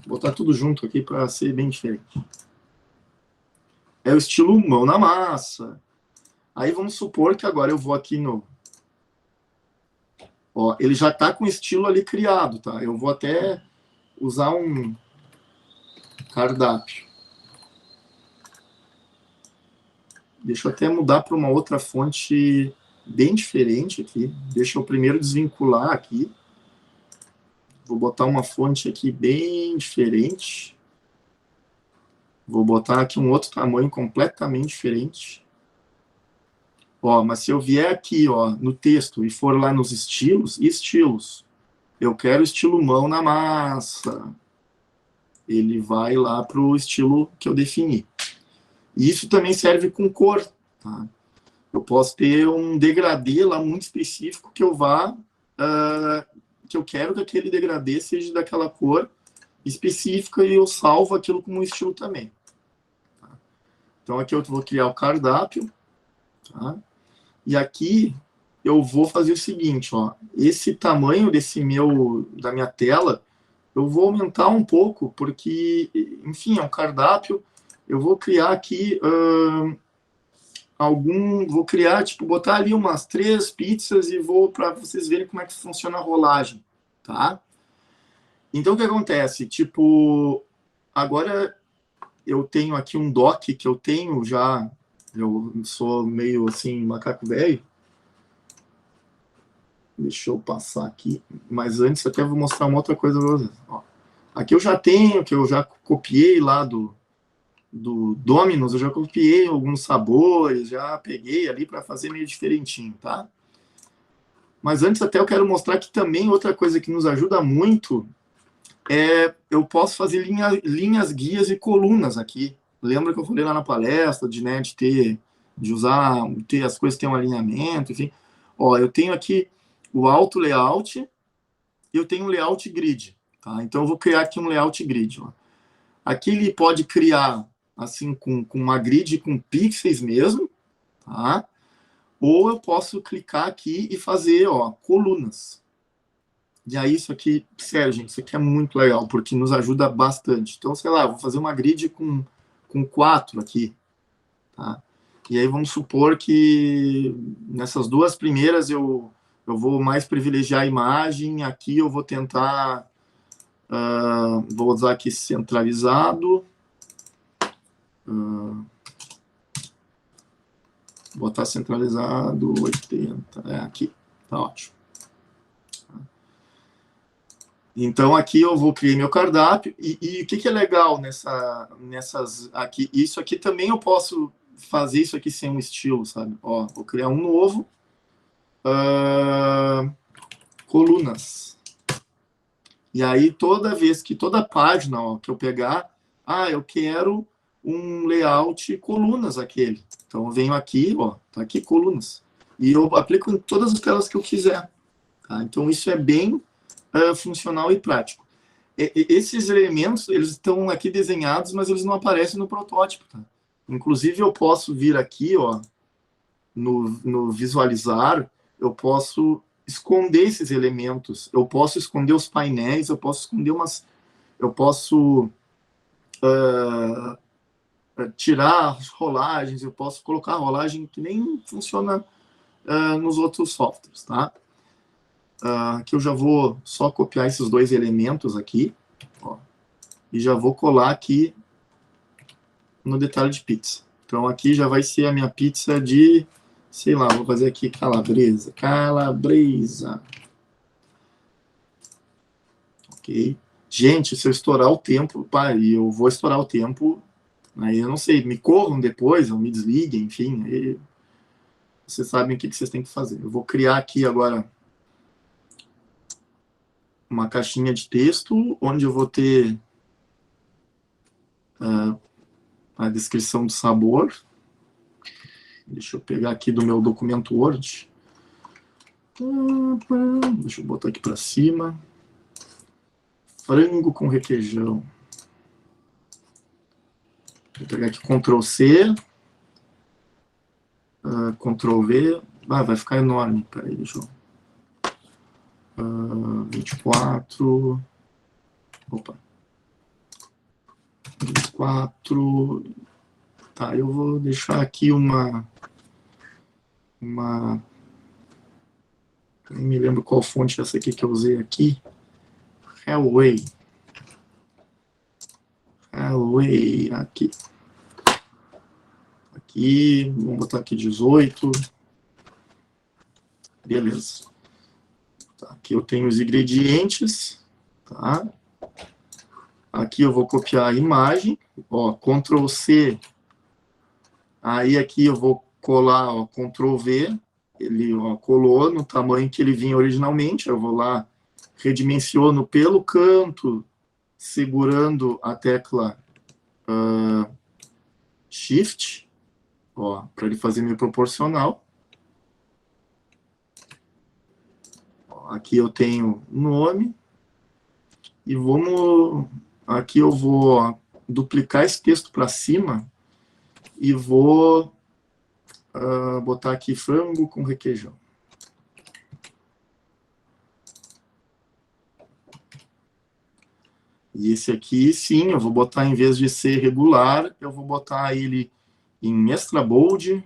Speaker 2: Vou botar tudo junto aqui para ser bem diferente. É o estilo mão na massa. Aí vamos supor que agora eu vou aqui no... Ó, ele já está com o estilo ali criado, tá? Eu vou até usar um cardápio. Deixa eu até mudar para uma outra fonte bem diferente aqui. Deixa eu primeiro desvincular aqui. Vou botar uma fonte aqui bem diferente. Vou botar aqui um outro tamanho completamente diferente. Ó, mas se eu vier aqui, ó, no texto e for lá nos estilos, eu quero estilo mão na massa. Ele vai lá para o estilo que eu defini. E isso também serve com cor, tá? Eu posso ter um degradê lá muito específico que eu que eu quero que aquele degradê seja daquela cor específica e eu salvo aquilo como um estilo também. Tá? Então, aqui eu vou criar o cardápio, tá? E aqui eu vou fazer o seguinte, ó, esse tamanho da minha tela, eu vou aumentar um pouco, porque, enfim, é um cardápio. Eu vou criar aqui vou criar, tipo, botar ali umas 3 pizzas e vou para vocês verem como é que funciona a rolagem, tá? Então, o que acontece? Tipo, agora eu tenho aqui um dock que eu tenho já, eu sou meio assim, macaco velho. Deixa eu passar aqui, mas antes até vou mostrar uma outra coisa para vocês. Ó, aqui eu já tenho, que eu já copiei lá do Domino's, eu já copiei alguns sabores, já peguei ali para fazer meio diferentinho, tá? Mas antes até eu quero mostrar que também outra coisa que nos ajuda muito eu posso fazer linhas, guias e colunas aqui. Lembra que eu falei lá na palestra de ter as coisas que têm um alinhamento, enfim. Ó, eu tenho aqui o auto layout e eu tenho um layout grid, tá? Então eu vou criar aqui um layout grid, ó. Aqui ele pode criar assim com uma grid com pixels mesmo, tá? Ou eu posso clicar aqui e fazer, ó, colunas. E aí isso aqui, sério, gente, isso aqui é muito legal, porque nos ajuda bastante. Então, sei lá, eu vou fazer uma grid com 4 aqui, tá? E aí vamos supor que nessas 2 primeiras eu vou mais privilegiar a imagem, aqui eu vou tentar, vou usar aqui centralizado, botar centralizado 80, aqui, tá ótimo. Então aqui eu vou criar meu cardápio e o que é legal nessas aqui, isso aqui também eu posso fazer isso aqui sem um estilo, sabe? Ó, vou criar um novo, colunas. E aí toda página, ó, que eu pegar, eu quero um layout colunas aquele. Então eu venho aqui, ó, tá aqui colunas. E eu aplico em todas as telas que eu quiser. Tá? Então isso é bem funcional e prático. Esses elementos, eles estão aqui desenhados, mas eles não aparecem no protótipo. Tá? Inclusive eu posso vir aqui, ó, no visualizar, eu posso esconder esses elementos. Eu posso esconder os painéis, eu posso esconder tirar as rolagens, eu posso colocar a rolagem que nem funciona nos outros softwares, tá? Aqui eu já vou só copiar esses 2 elementos aqui, ó, e já vou colar aqui no detalhe de pizza. Então aqui já vai ser a minha pizza de, sei lá, vou fazer aqui calabresa. Ok. Gente, se eu estourar o tempo, e eu vou estourar o tempo, aí eu não sei, me corram depois, ou me desliguem, enfim, aí vocês sabem o que vocês têm que fazer. Eu vou criar aqui agora uma caixinha de texto, onde eu vou ter a descrição do sabor. Deixa eu pegar aqui do meu documento Word. Deixa eu botar aqui para cima. Frango com requeijão. Vou pegar aqui Ctrl+C. Ctrl+V. Vai ficar enorme. Peraí, deixa eu... 24. Opa. 24. Tá, eu vou deixar aqui uma... Nem me lembro qual fonte é essa aqui que eu usei aqui. Hellway, aqui. Aqui, vamos botar aqui 18. Beleza. Tá, aqui eu tenho os ingredientes, tá? Aqui eu vou copiar a imagem, ó, Ctrl+C. Aí aqui eu vou colar, ó, Ctrl+V. Ele, ó, colou no tamanho que ele vinha originalmente. Eu vou lá, redimensiono pelo canto, segurando a tecla Shift, ó, para ele fazer meio proporcional. Aqui eu tenho nome. E aqui eu vou duplicar esse texto para cima e vou botar aqui frango com requeijão. E esse aqui, sim, eu vou botar, em vez de ser regular, eu vou botar ele em extra bold,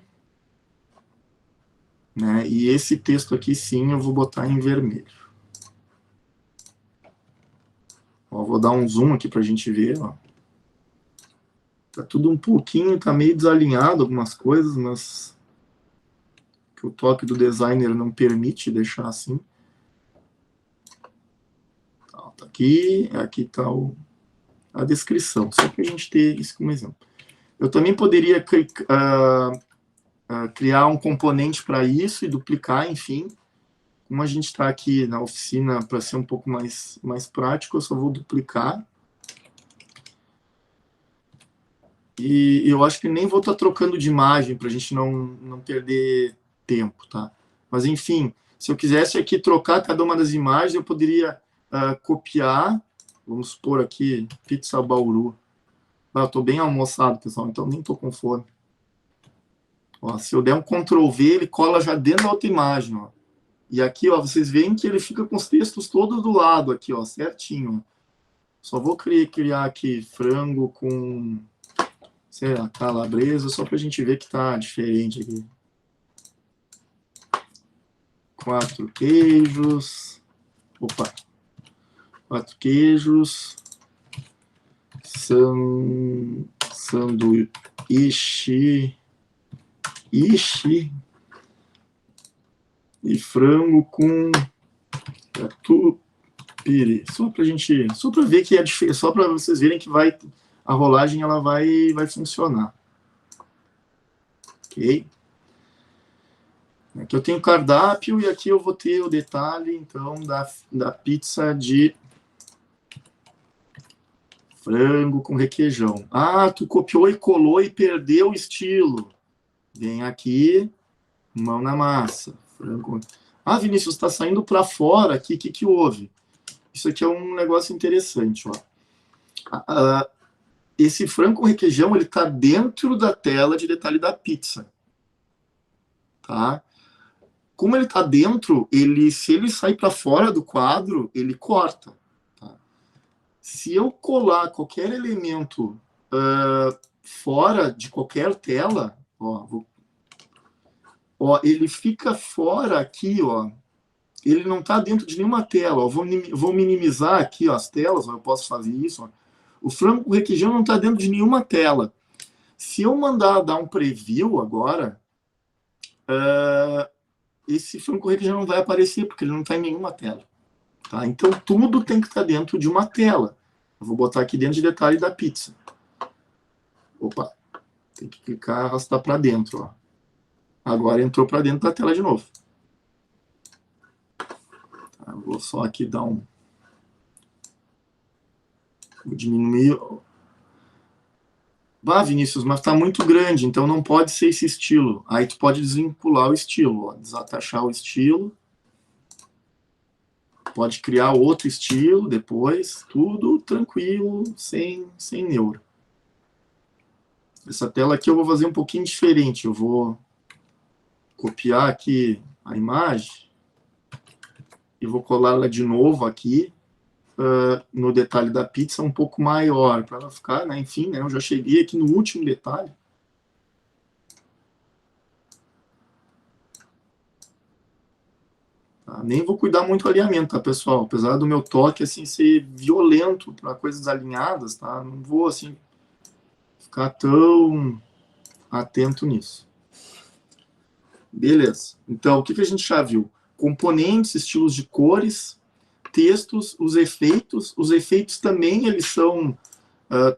Speaker 2: né? E esse texto aqui, sim, eu vou botar em vermelho. Ó, vou dar um zoom aqui para a gente ver, ó. Tá tudo um pouquinho, tá meio desalinhado algumas coisas, mas que o toque do designer não permite deixar assim. Tá aqui tá a descrição, só para a gente ter isso como exemplo. Eu também poderia criar um componente para isso e duplicar, enfim. Como a gente está aqui na oficina para ser um pouco mais prático, eu só vou duplicar. E eu acho que nem vou estar trocando de imagem para a gente não perder tempo, tá? Mas, enfim, se eu quisesse aqui trocar cada uma das imagens, eu poderia copiar, vamos supor aqui, pizza Bauru. Eu estou bem almoçado, pessoal, então nem estou com fome. Ó, se eu der um Ctrl V, ele cola já dentro da outra imagem, ó. E aqui, ó, vocês veem que ele fica com os textos todos do lado aqui, ó, certinho. Só vou criar aqui frango com, sei lá, calabresa, só para a gente ver que tá diferente aqui. 4 queijos. Opa. 4 queijos. Sanduíche. E frango com catupiry. Só para ver que é diferente, só para vocês verem que a rolagem ela vai funcionar. Ok? Aqui eu tenho cardápio e aqui eu vou ter o detalhe, então, da pizza de frango com requeijão. Ah, tu copiou e colou e perdeu o estilo. Vem aqui, mão na massa. Frango. Ah, Vinícius, está saindo para fora aqui. O que houve? Isso aqui é um negócio interessante, ó. Esse frango com requeijão, ele está dentro da tela de detalhe da pizza. Tá? Como ele está dentro, se ele sair para fora do quadro, ele corta. Tá? Se eu colar qualquer elemento fora de qualquer tela, ele fica fora aqui, ó. Ele não está dentro de nenhuma tela. Ó. Vou minimizar aqui, ó, as telas, ó, eu posso fazer isso. Ó. O frango com requeijão não está dentro de nenhuma tela. Se eu mandar dar um preview agora, esse frango com requeijão não vai aparecer, porque ele não está em nenhuma tela. Tá? Então, tudo tem que estar dentro de uma tela. Eu vou botar aqui dentro de detalhe da pizza. Opa, tem que clicar e arrastar para dentro. Ó. Agora entrou para dentro da tela de novo. Tá, vou só aqui dar um... Vou diminuir... Vinícius, mas está muito grande, então não pode ser esse estilo. Aí tu pode desvincular o estilo, ó, desatachar o estilo. Pode criar outro estilo depois, tudo tranquilo, sem neuro. Essa tela aqui eu vou fazer um pouquinho diferente. Eu vou copiar aqui a imagem e vou colar ela de novo aqui. No detalhe da pizza um pouco maior, para ela ficar, né, enfim, né, eu já cheguei aqui no último detalhe. Tá? Nem vou cuidar muito do alinhamento, tá, pessoal? Apesar do meu toque, assim, ser violento para coisas alinhadas, tá? Não vou, assim, ficar tão atento nisso. Beleza. Então, o que a gente já viu? Componentes, estilos de cores, textos, os efeitos também, eles são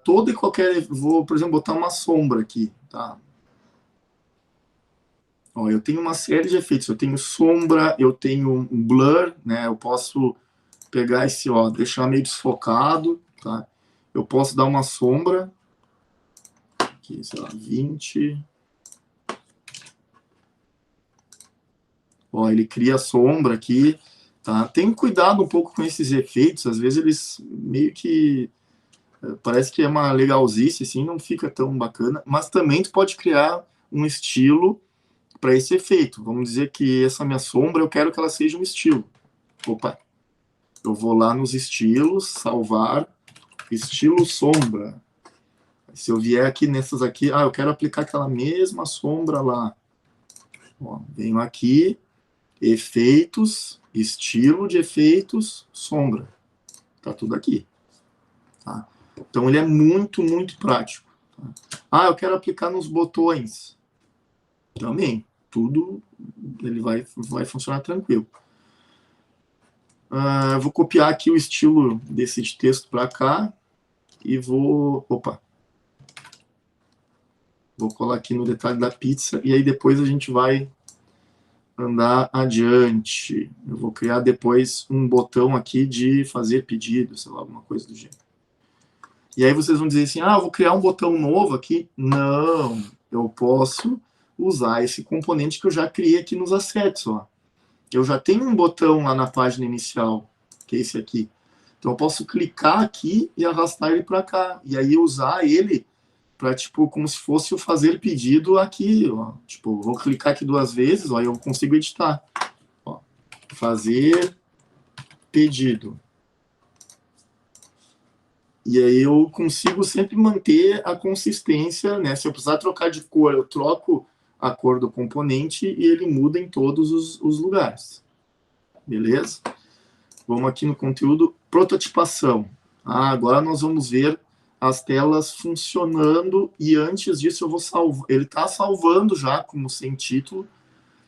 Speaker 2: todo e qualquer... Vou, por exemplo, botar uma sombra aqui, tá? Ó, eu tenho uma série de efeitos, eu tenho sombra, eu tenho um blur, né? Eu posso pegar esse, ó, deixar meio desfocado, tá? Eu posso dar uma sombra, aqui, sei lá, 20... Ó, ele cria sombra aqui, tá? Tem cuidado um pouco com esses efeitos, às vezes eles meio que parece que é uma legalzice, assim, não fica tão bacana, mas também tu pode criar um estilo para esse efeito. Vamos dizer que essa minha sombra, eu quero que ela seja um estilo. Opa, eu vou lá nos estilos, salvar, estilo sombra. Se eu vier aqui nessas aqui, eu quero aplicar aquela mesma sombra lá. Ó, venho aqui, efeitos, estilo de efeitos, sombra. Tá tudo aqui. Tá? Então ele é muito, muito prático. Tá? Eu quero aplicar nos botões. Também. Tudo ele vai funcionar tranquilo. Eu vou copiar aqui o estilo desse texto para cá e vou... Opa! Vou colar aqui no detalhe da pizza e aí depois a gente vai andar adiante. Eu vou criar depois um botão aqui de fazer pedido, sei lá, alguma coisa do gênero. E aí vocês vão dizer assim, eu vou criar um botão novo aqui. Não, eu posso usar esse componente que eu já criei aqui nos assets, ó. Eu já tenho um botão lá na página inicial, que é esse aqui. Então eu posso clicar aqui e arrastar ele para cá. E aí usar ele para, tipo, como se fosse o fazer pedido aqui, ó. Tipo, vou clicar aqui 2 vezes, ó, e eu consigo editar. Ó, fazer pedido. E aí eu consigo sempre manter a consistência, né? Se eu precisar trocar de cor, eu troco a cor do componente e ele muda em todos os lugares. Beleza? Vamos aqui no conteúdo prototipação. Agora nós vamos ver as telas funcionando e antes disso eu vou salvar. Ele está salvando já como sem título,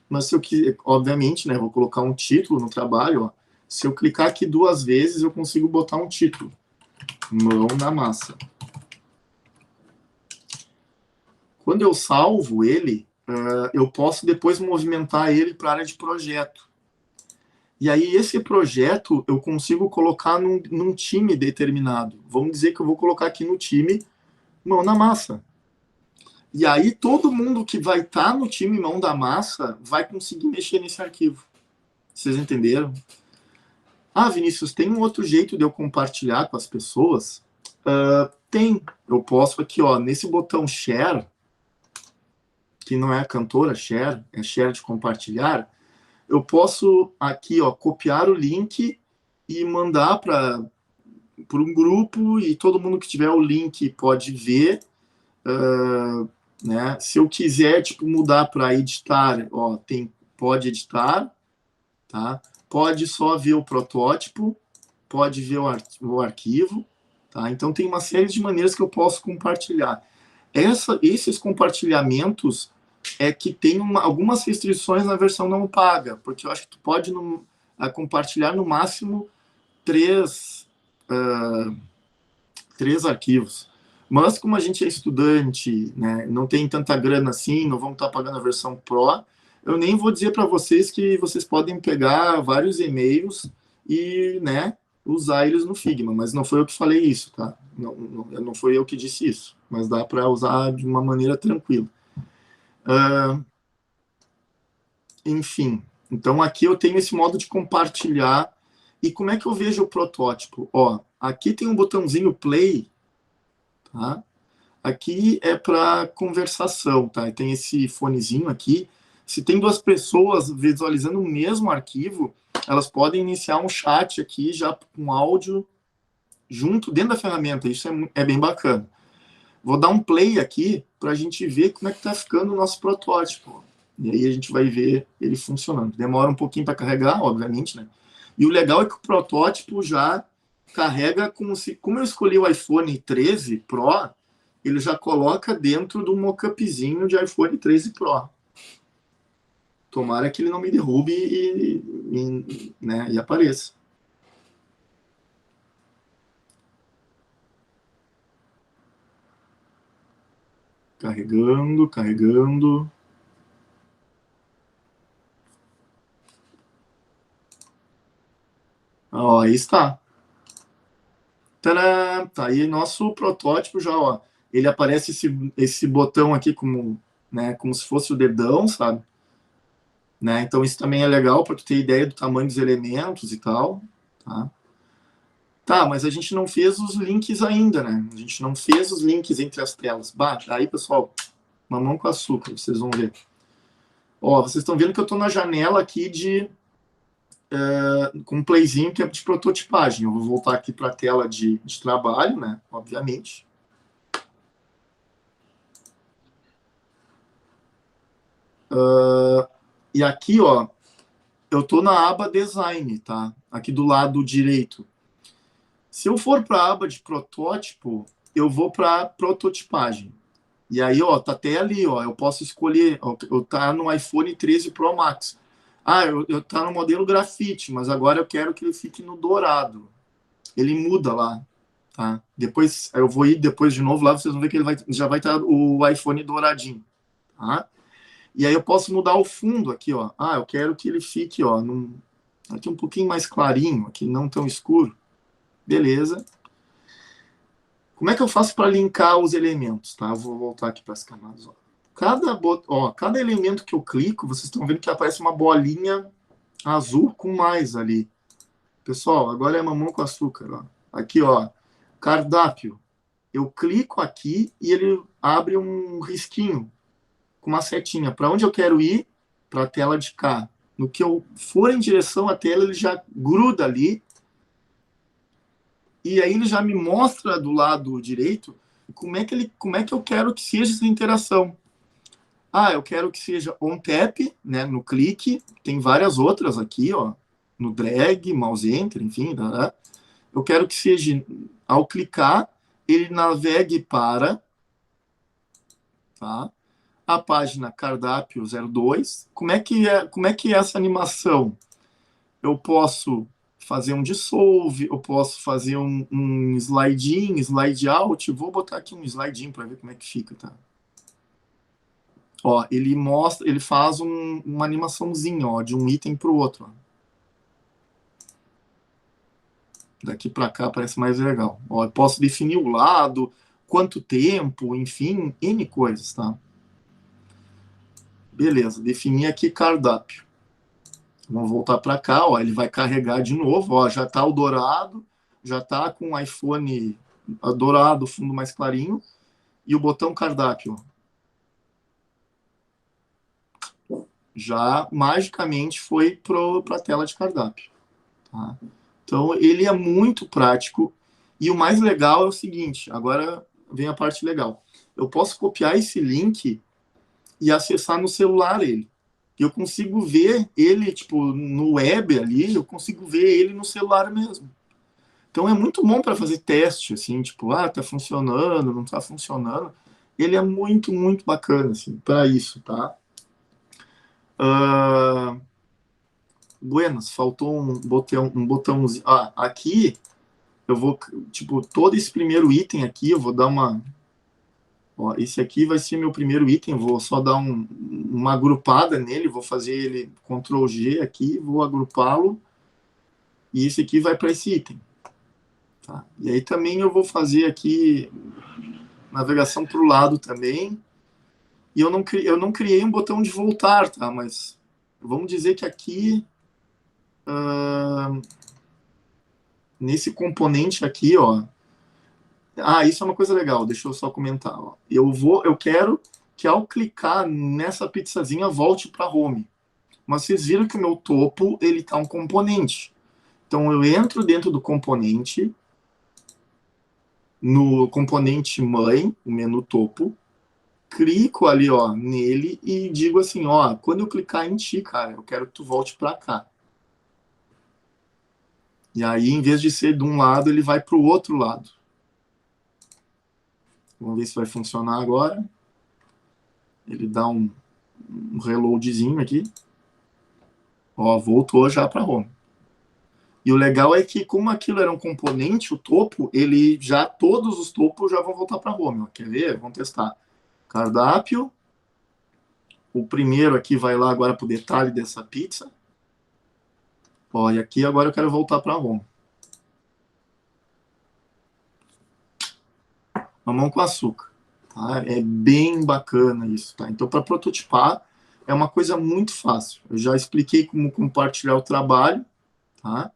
Speaker 2: mas se eu quiser, obviamente, né, vou colocar um título no trabalho. Ó. Se eu clicar aqui 2 vezes, eu consigo botar um título. Mão na massa. Quando eu salvo ele, eu posso depois movimentar ele para a área de projeto. E aí esse projeto eu consigo colocar num time determinado. Vamos dizer que eu vou colocar aqui no time Mão na Massa. E aí todo mundo que vai estar no time Mão da Massa vai conseguir mexer nesse arquivo. Vocês entenderam? Vinícius, tem um outro jeito de eu compartilhar com as pessoas? Tem. Eu posso aqui, ó, nesse botão Share, que não é a cantora Share, é Share de compartilhar, eu posso aqui, ó, copiar o link e mandar por um grupo e todo mundo que tiver o link pode ver. Né? Se eu quiser, tipo, mudar para editar, ó, pode editar, tá? Pode só ver o protótipo, pode ver o arquivo, tá? Então tem uma série de maneiras que eu posso compartilhar. Esses compartilhamentos é que tem algumas restrições na versão não paga, porque eu acho que tu pode compartilhar no máximo 3 arquivos. Mas como a gente é estudante, né, não tem tanta grana assim, não vamos estar pagando a versão Pro, eu nem vou dizer para vocês que vocês podem pegar vários e-mails e, né, usar eles no Figma, mas não foi eu que falei isso, tá? Não foi eu que disse isso, mas dá para usar de uma maneira tranquila. Enfim, então aqui eu tenho esse modo de compartilhar. E como é que eu vejo o protótipo? Ó, aqui tem um botãozinho play, tá? Aqui é para conversação, tá? E tem esse fonezinho aqui. Se tem 2 pessoas visualizando o mesmo arquivo, elas podem iniciar um chat aqui já com áudio junto dentro da ferramenta. Isso é bem bacana. Vou dar um play aqui para a gente ver como é que está ficando o nosso protótipo. E aí a gente vai ver ele funcionando. Demora um pouquinho para carregar, obviamente, né? E o legal é que o protótipo já carrega como eu escolhi o iPhone 13 Pro, ele já coloca dentro do mockupzinho de iPhone 13 Pro. Tomara que ele não me derrube né, e apareça. Carregando. Ó, aí está. Tadã! Tá aí nosso protótipo já, ó. Ele aparece esse botão aqui como se fosse o dedão, sabe? Né? Então isso também é legal para tu ter ideia do tamanho dos elementos e tal, tá? Tá, mas a gente não fez os links ainda, né? A gente não fez os links entre as telas. Bah, aí, pessoal, mamão com açúcar, vocês vão ver. Ó, vocês estão vendo que eu estou na janela aqui com um playzinho que é de prototipagem. Eu vou voltar aqui para a tela de trabalho, né? Obviamente. E aqui, ó, eu estou na aba Design, tá? Aqui do lado direito. Se eu for para a aba de protótipo, eu vou para prototipagem. E aí, ó, tá até ali, ó, eu posso escolher, eu tá no iPhone 13 Pro Max. Ah, eu tá no modelo grafite, mas agora eu quero que ele fique no dourado. Ele muda lá, tá? Depois, eu vou ir depois de novo lá, vocês vão ver que ele já vai estar o iPhone douradinho, tá? E aí eu posso mudar o fundo aqui, ó. Ah, eu quero que ele fique, ó, aqui um pouquinho mais clarinho, aqui não tão escuro. Beleza. Como é que eu faço para linkar os elementos, tá? Eu vou voltar aqui para as camadas, ó. Cada elemento que eu clico, vocês estão vendo que aparece uma bolinha azul com mais ali. Pessoal, agora é mamão com açúcar, ó. Aqui, ó, cardápio. Eu clico aqui e ele abre um risquinho com uma setinha. Para onde eu quero ir? Para a tela de cá. No que eu for em direção à tela, ele já gruda ali. E aí ele já me mostra do lado direito como é que eu quero que seja essa interação. Ah, eu quero que seja on tap, né, no clique. Tem várias outras aqui, ó, no drag, mouse enter, enfim. Né? Eu quero que seja, ao clicar, ele navegue para, tá? A página cardápio 02. Como é que é essa animação? Eu posso fazer um dissolve, eu posso fazer um slide in, slide out. Vou botar aqui um slide in para ver como é que fica, tá? Ó, ele faz uma animaçãozinha, ó, de um item para o outro. Ó. Daqui para cá parece mais legal. Ó, eu posso definir o lado, quanto tempo, enfim, N coisas, tá? Beleza, definir aqui cardápio. Vamos voltar para cá, ó, ele vai carregar de novo, ó, já está o dourado, já está com o iPhone dourado, fundo mais clarinho, e o botão cardápio. Já magicamente foi para a tela de cardápio. Tá? Então, ele é muito prático, e o mais legal é o seguinte, agora vem a parte legal. Eu posso copiar esse link e acessar no celular ele. Eu consigo ver ele, tipo, no web ali, eu consigo ver ele no celular mesmo. Então é muito bom para fazer teste, assim, tipo, tá funcionando, não tá funcionando. Ele é muito, muito bacana, assim, para isso, tá? Buenas, faltou um botãozinho. Aqui eu vou, tipo, todo esse primeiro item aqui, eu vou dar uma... Ó, esse aqui vai ser meu primeiro item, vou só dar uma agrupada nele, vou fazer ele Ctrl G aqui, vou agrupá-lo, e esse aqui vai para esse item. Tá? E aí também eu vou fazer aqui navegação para o lado também, e eu não criei um botão de voltar, tá? Mas vamos dizer que aqui, nesse componente aqui, ó, isso é uma coisa legal, deixa eu só comentar. Ó. Eu quero que ao clicar nessa pizzazinha volte para home. Mas vocês viram que o meu topo, ele tá um componente. Então eu entro dentro do componente, no componente mãe, o menu topo, clico ali, ó, nele e digo assim, ó, quando eu clicar em ti, cara, eu quero que tu volte para cá. E aí, em vez de ser de um lado, ele vai para o outro lado. Vamos ver se vai funcionar agora. Ele dá um reloadzinho aqui. Ó, voltou já para home. E o legal é que, como aquilo era um componente, o topo, todos os topos já vão voltar para home. Ó. Quer ver? Vamos testar. Cardápio. O primeiro aqui vai lá agora para o detalhe dessa pizza. Ó, e aqui agora eu quero voltar para home. Mamão com açúcar. Tá? É bem bacana isso. Tá? Então, para prototipar, é uma coisa muito fácil. Eu já expliquei como compartilhar o trabalho. Tá?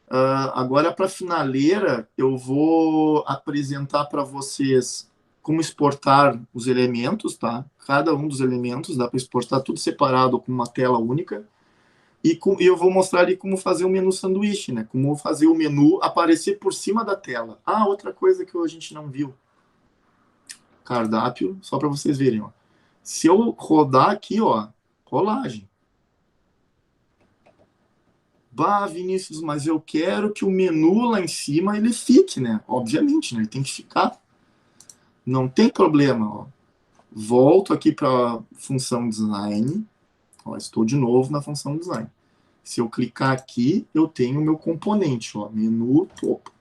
Speaker 2: Agora, para a finaleira, eu vou apresentar para vocês como exportar os elementos, tá? Cada um dos elementos, dá para exportar tudo separado com uma tela única. E eu vou mostrar ali como fazer o menu sanduíche, né? Como fazer o menu aparecer por cima da tela. Outra coisa que a gente não viu. Cardápio, só para vocês verem, ó. Se eu rodar aqui, ó, rolagem. Vinícius, mas eu quero que o menu lá em cima ele fique, né? Obviamente, né? Ele tem que ficar. Não tem problema, ó. Volto aqui para a função design. Ó, estou de novo na função design. Se eu clicar aqui, eu tenho o meu componente, ó, menu topo.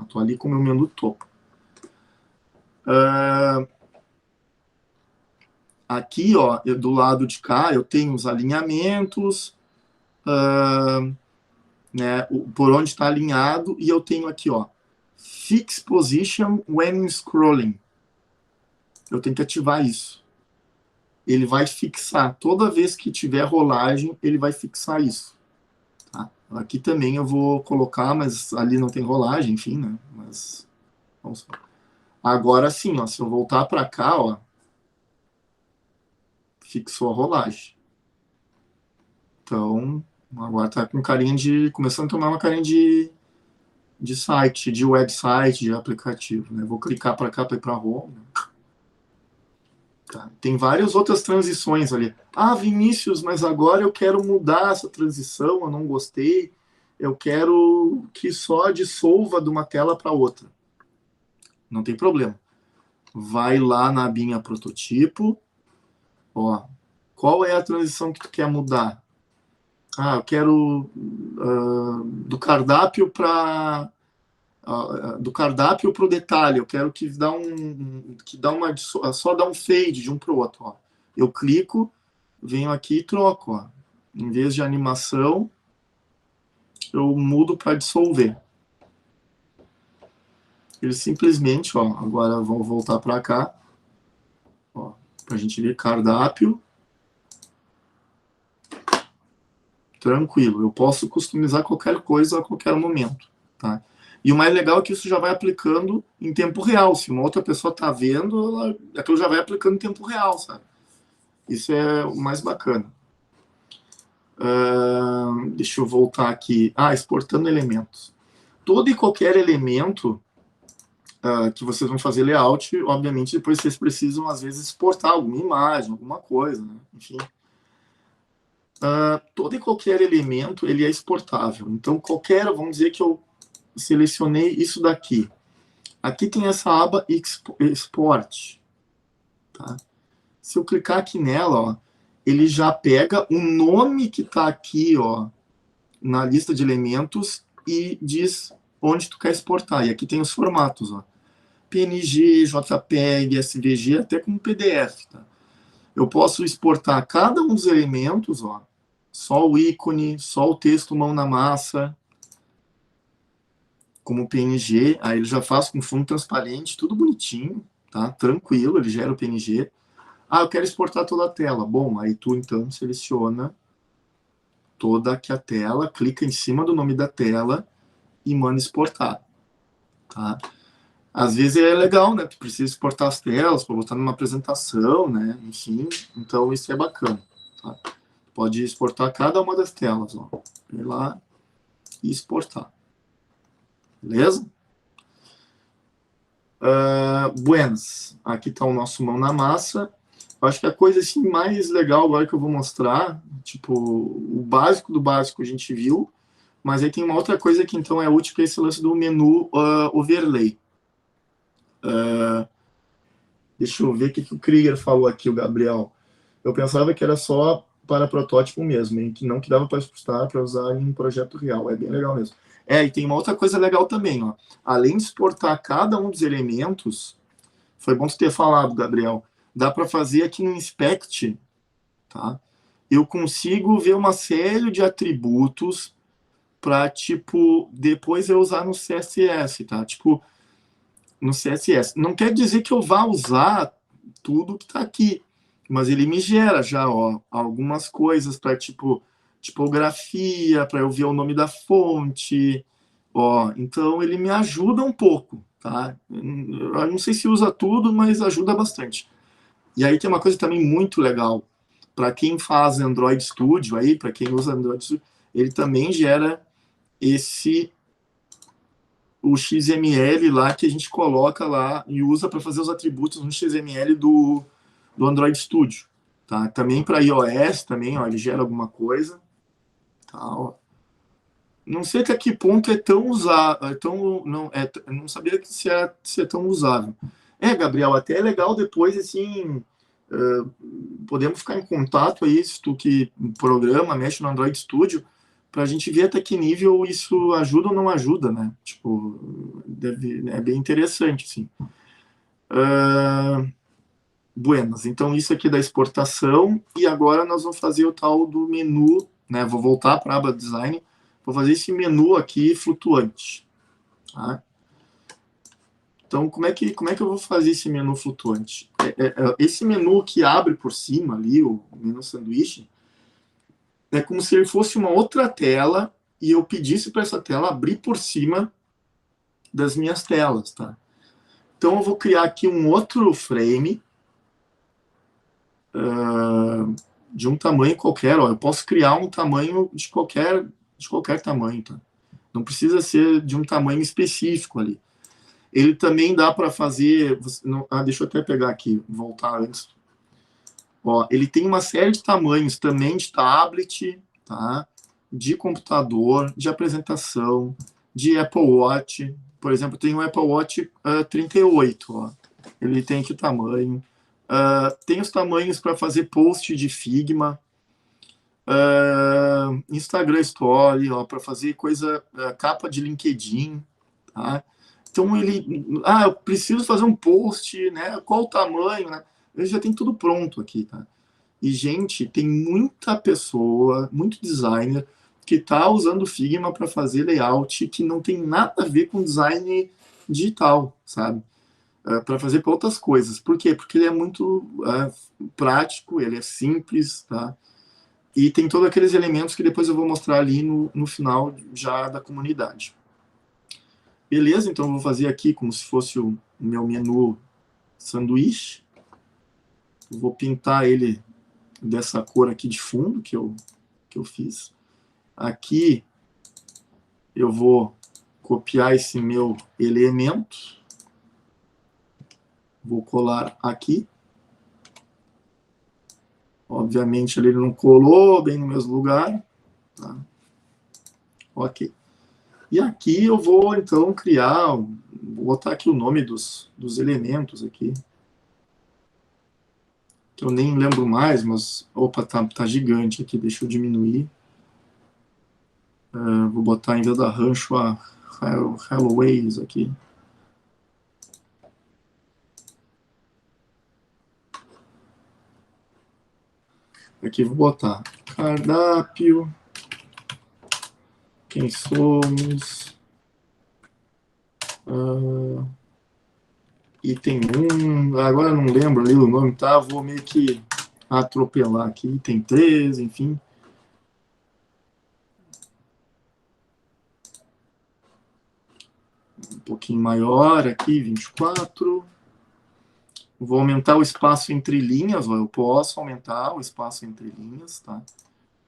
Speaker 2: Estou ali com o meu menu topo. Aqui, ó, do lado de cá, eu tenho os alinhamentos, né, por onde está alinhado, e eu tenho aqui, ó, Fix Position when scrolling. Eu tenho que ativar isso. Ele vai fixar, toda vez que tiver rolagem, ele vai fixar isso. Tá? Aqui também eu vou colocar, mas ali não tem rolagem, enfim, né? Mas, vamos lá. Agora sim, ó, se eu voltar para cá, ó, fixou a rolagem. Então, agora está com carinha de... começando a tomar uma carinha de site, de website, de aplicativo. Né? Vou clicar para cá para ir para home. Tá. Tem várias outras transições ali. Vinícius, mas agora eu quero mudar essa transição, eu não gostei. Eu quero que só dissolva de uma tela para outra. Não tem problema. Vai lá na abinha prototipo. Ó, qual é a transição que tu quer mudar? Eu quero do cardápio para o detalhe. Eu quero que só dá um fade de um para o outro. Ó. Eu clico, venho aqui e troco. Ó. Em vez de animação, eu mudo para dissolver. Ele simplesmente, ó, agora vou voltar para cá, para a gente ver cardápio. Tranquilo, eu posso customizar qualquer coisa a qualquer momento, tá? E o mais legal é que isso já vai aplicando em tempo real. Se uma outra pessoa está vendo, aquilo já vai aplicando em tempo real, sabe? Isso é o mais bacana. Deixa eu voltar aqui. Exportando elementos. Todo e qualquer elemento que vocês vão fazer layout, obviamente, depois vocês precisam, às vezes, exportar alguma imagem, alguma coisa, né? Enfim. Todo e qualquer elemento, ele é exportável. Então, vamos dizer que eu selecionei isso daqui. Aqui tem essa aba Export. Tá? Se eu clicar aqui nela, ó, ele já pega o nome que está aqui, ó, na lista de elementos e diz onde tu quer exportar. E aqui tem os formatos, ó. PNG, JPEG, SVG, até como PDF. Tá? Eu posso exportar cada um dos elementos, ó, só o ícone, só o texto mão na massa, como PNG, aí ele já faz com fundo transparente, tudo bonitinho, tá? Tranquilo, ele gera o PNG. Eu quero exportar toda a tela. Bom, aí tu então seleciona toda aqui a tela, clica em cima do nome da tela e manda exportar, tá? Às vezes é legal, né? Tu precisa exportar as telas para botar numa apresentação, né? Enfim, então isso é bacana, tá? Pode exportar cada uma das telas, ó. Ir lá e exportar. Beleza? Buenas. Aqui está o nosso mão na massa. Eu acho que a coisa assim, mais legal agora que eu vou mostrar, tipo, o básico do básico a gente viu, mas aí tem uma outra coisa que então é útil, que é esse lance do menu overlay. Deixa eu ver o que o Krieger falou aqui, o Gabriel. Eu pensava que era só para protótipo mesmo, e que não que dava para exportar para usar em projeto real. É bem legal mesmo. E tem uma outra coisa legal também, ó. Além de exportar cada um dos elementos, foi bom você ter falado, Gabriel, dá para fazer aqui no Inspect, tá? Eu consigo ver uma série de atributos para, tipo, depois eu usar no CSS, tá? Tipo, no CSS. Não quer dizer que eu vá usar tudo que está aqui, mas ele me gera já, ó, algumas coisas para, tipo, tipografia, para eu ver o nome da fonte. Ó, então ele me ajuda um pouco, tá? Eu não sei se usa tudo, mas ajuda bastante. E aí tem uma coisa também muito legal. Para quem faz Android Studio aí, para quem usa Android Studio, ele também gera o XML lá que a gente coloca lá e usa para fazer os atributos no XML do Android Studio, tá? Também para iOS também, ó, ele gera alguma coisa, tá? Ó. Não sei até que ponto é tão usado, não sabia que se é tão usável. Gabriel, até é legal depois, assim, podemos ficar em contato aí, se tu que programa, mexe no Android Studio, para a gente ver até que nível isso ajuda ou não ajuda, né? Tipo, é bem interessante, assim. Buenas, então isso aqui é da exportação, e agora nós vamos fazer o tal do menu, né? Vou voltar para a aba Design, vou fazer esse menu aqui flutuante, tá? Então, como é que eu vou fazer esse menu flutuante? Esse menu que abre por cima ali, o menu sanduíche, é como se ele fosse uma outra tela e eu pedisse para essa tela abrir por cima das minhas telas, tá? Então, eu vou criar aqui um outro frame de um tamanho qualquer. Ó, eu posso criar um tamanho de qualquer tamanho, tá? Não precisa ser de um tamanho específico ali. Ele também dá para fazer... deixa eu até pegar aqui, voltar antes. Ó, ele tem uma série de tamanhos também de tablet, tá? De computador, de apresentação, de Apple Watch. Por exemplo, tem um Apple Watch 38, ó. Ele tem que tamanho. Tem os tamanhos para fazer post de Figma. Instagram Story, para fazer capa de LinkedIn, tá? Então eu preciso fazer um post, né? Qual o tamanho, né? Ele já tem tudo pronto aqui, tá? E, gente, tem muita pessoa, muito designer, que está usando o Figma para fazer layout que não tem nada a ver com design digital, sabe? Para fazer para outras coisas. Por quê? Porque ele é muito prático, ele é simples, tá? E tem todos aqueles elementos que depois eu vou mostrar ali no final já da comunidade. Beleza, então eu vou fazer aqui como se fosse o meu menu sanduíche. Eu vou pintar ele dessa cor aqui de fundo que eu fiz. Aqui eu vou copiar esse meu elemento. Vou colar aqui. Obviamente ele não colou bem no mesmo lugar. Tá? Ok. E aqui eu vou, então, vou botar aqui o nome dos elementos aqui. Que eu nem lembro mais, mas... Opa, tá gigante aqui, deixa eu diminuir. Vou botar, em vez da Rancho, a Helloways aqui. Aqui vou botar cardápio, quem somos, item 1, agora não lembro ali o nome, tá? Vou meio que atropelar aqui, item 3, enfim. Um pouquinho maior aqui, 24. Vou aumentar o espaço entre linhas, ó, eu posso aumentar o espaço entre linhas, tá?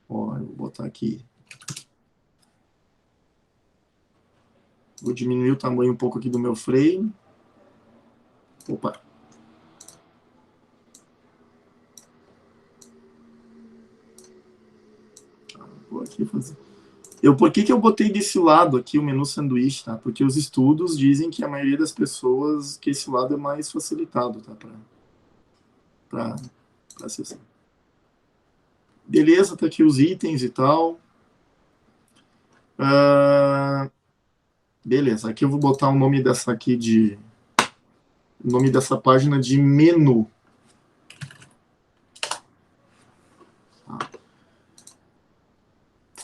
Speaker 2: Ó, eu vou botar aqui. Vou diminuir o tamanho um pouco aqui do meu frame. Opa. Vou aqui fazer. Por que eu botei desse lado aqui o menu sanduíche, tá? Porque os estudos dizem que a maioria das pessoas, que esse lado é mais facilitado, tá? Para acessar. Beleza, tá aqui os itens e tal. Beleza, aqui eu vou botar o nome dessa aqui o nome dessa página de menu.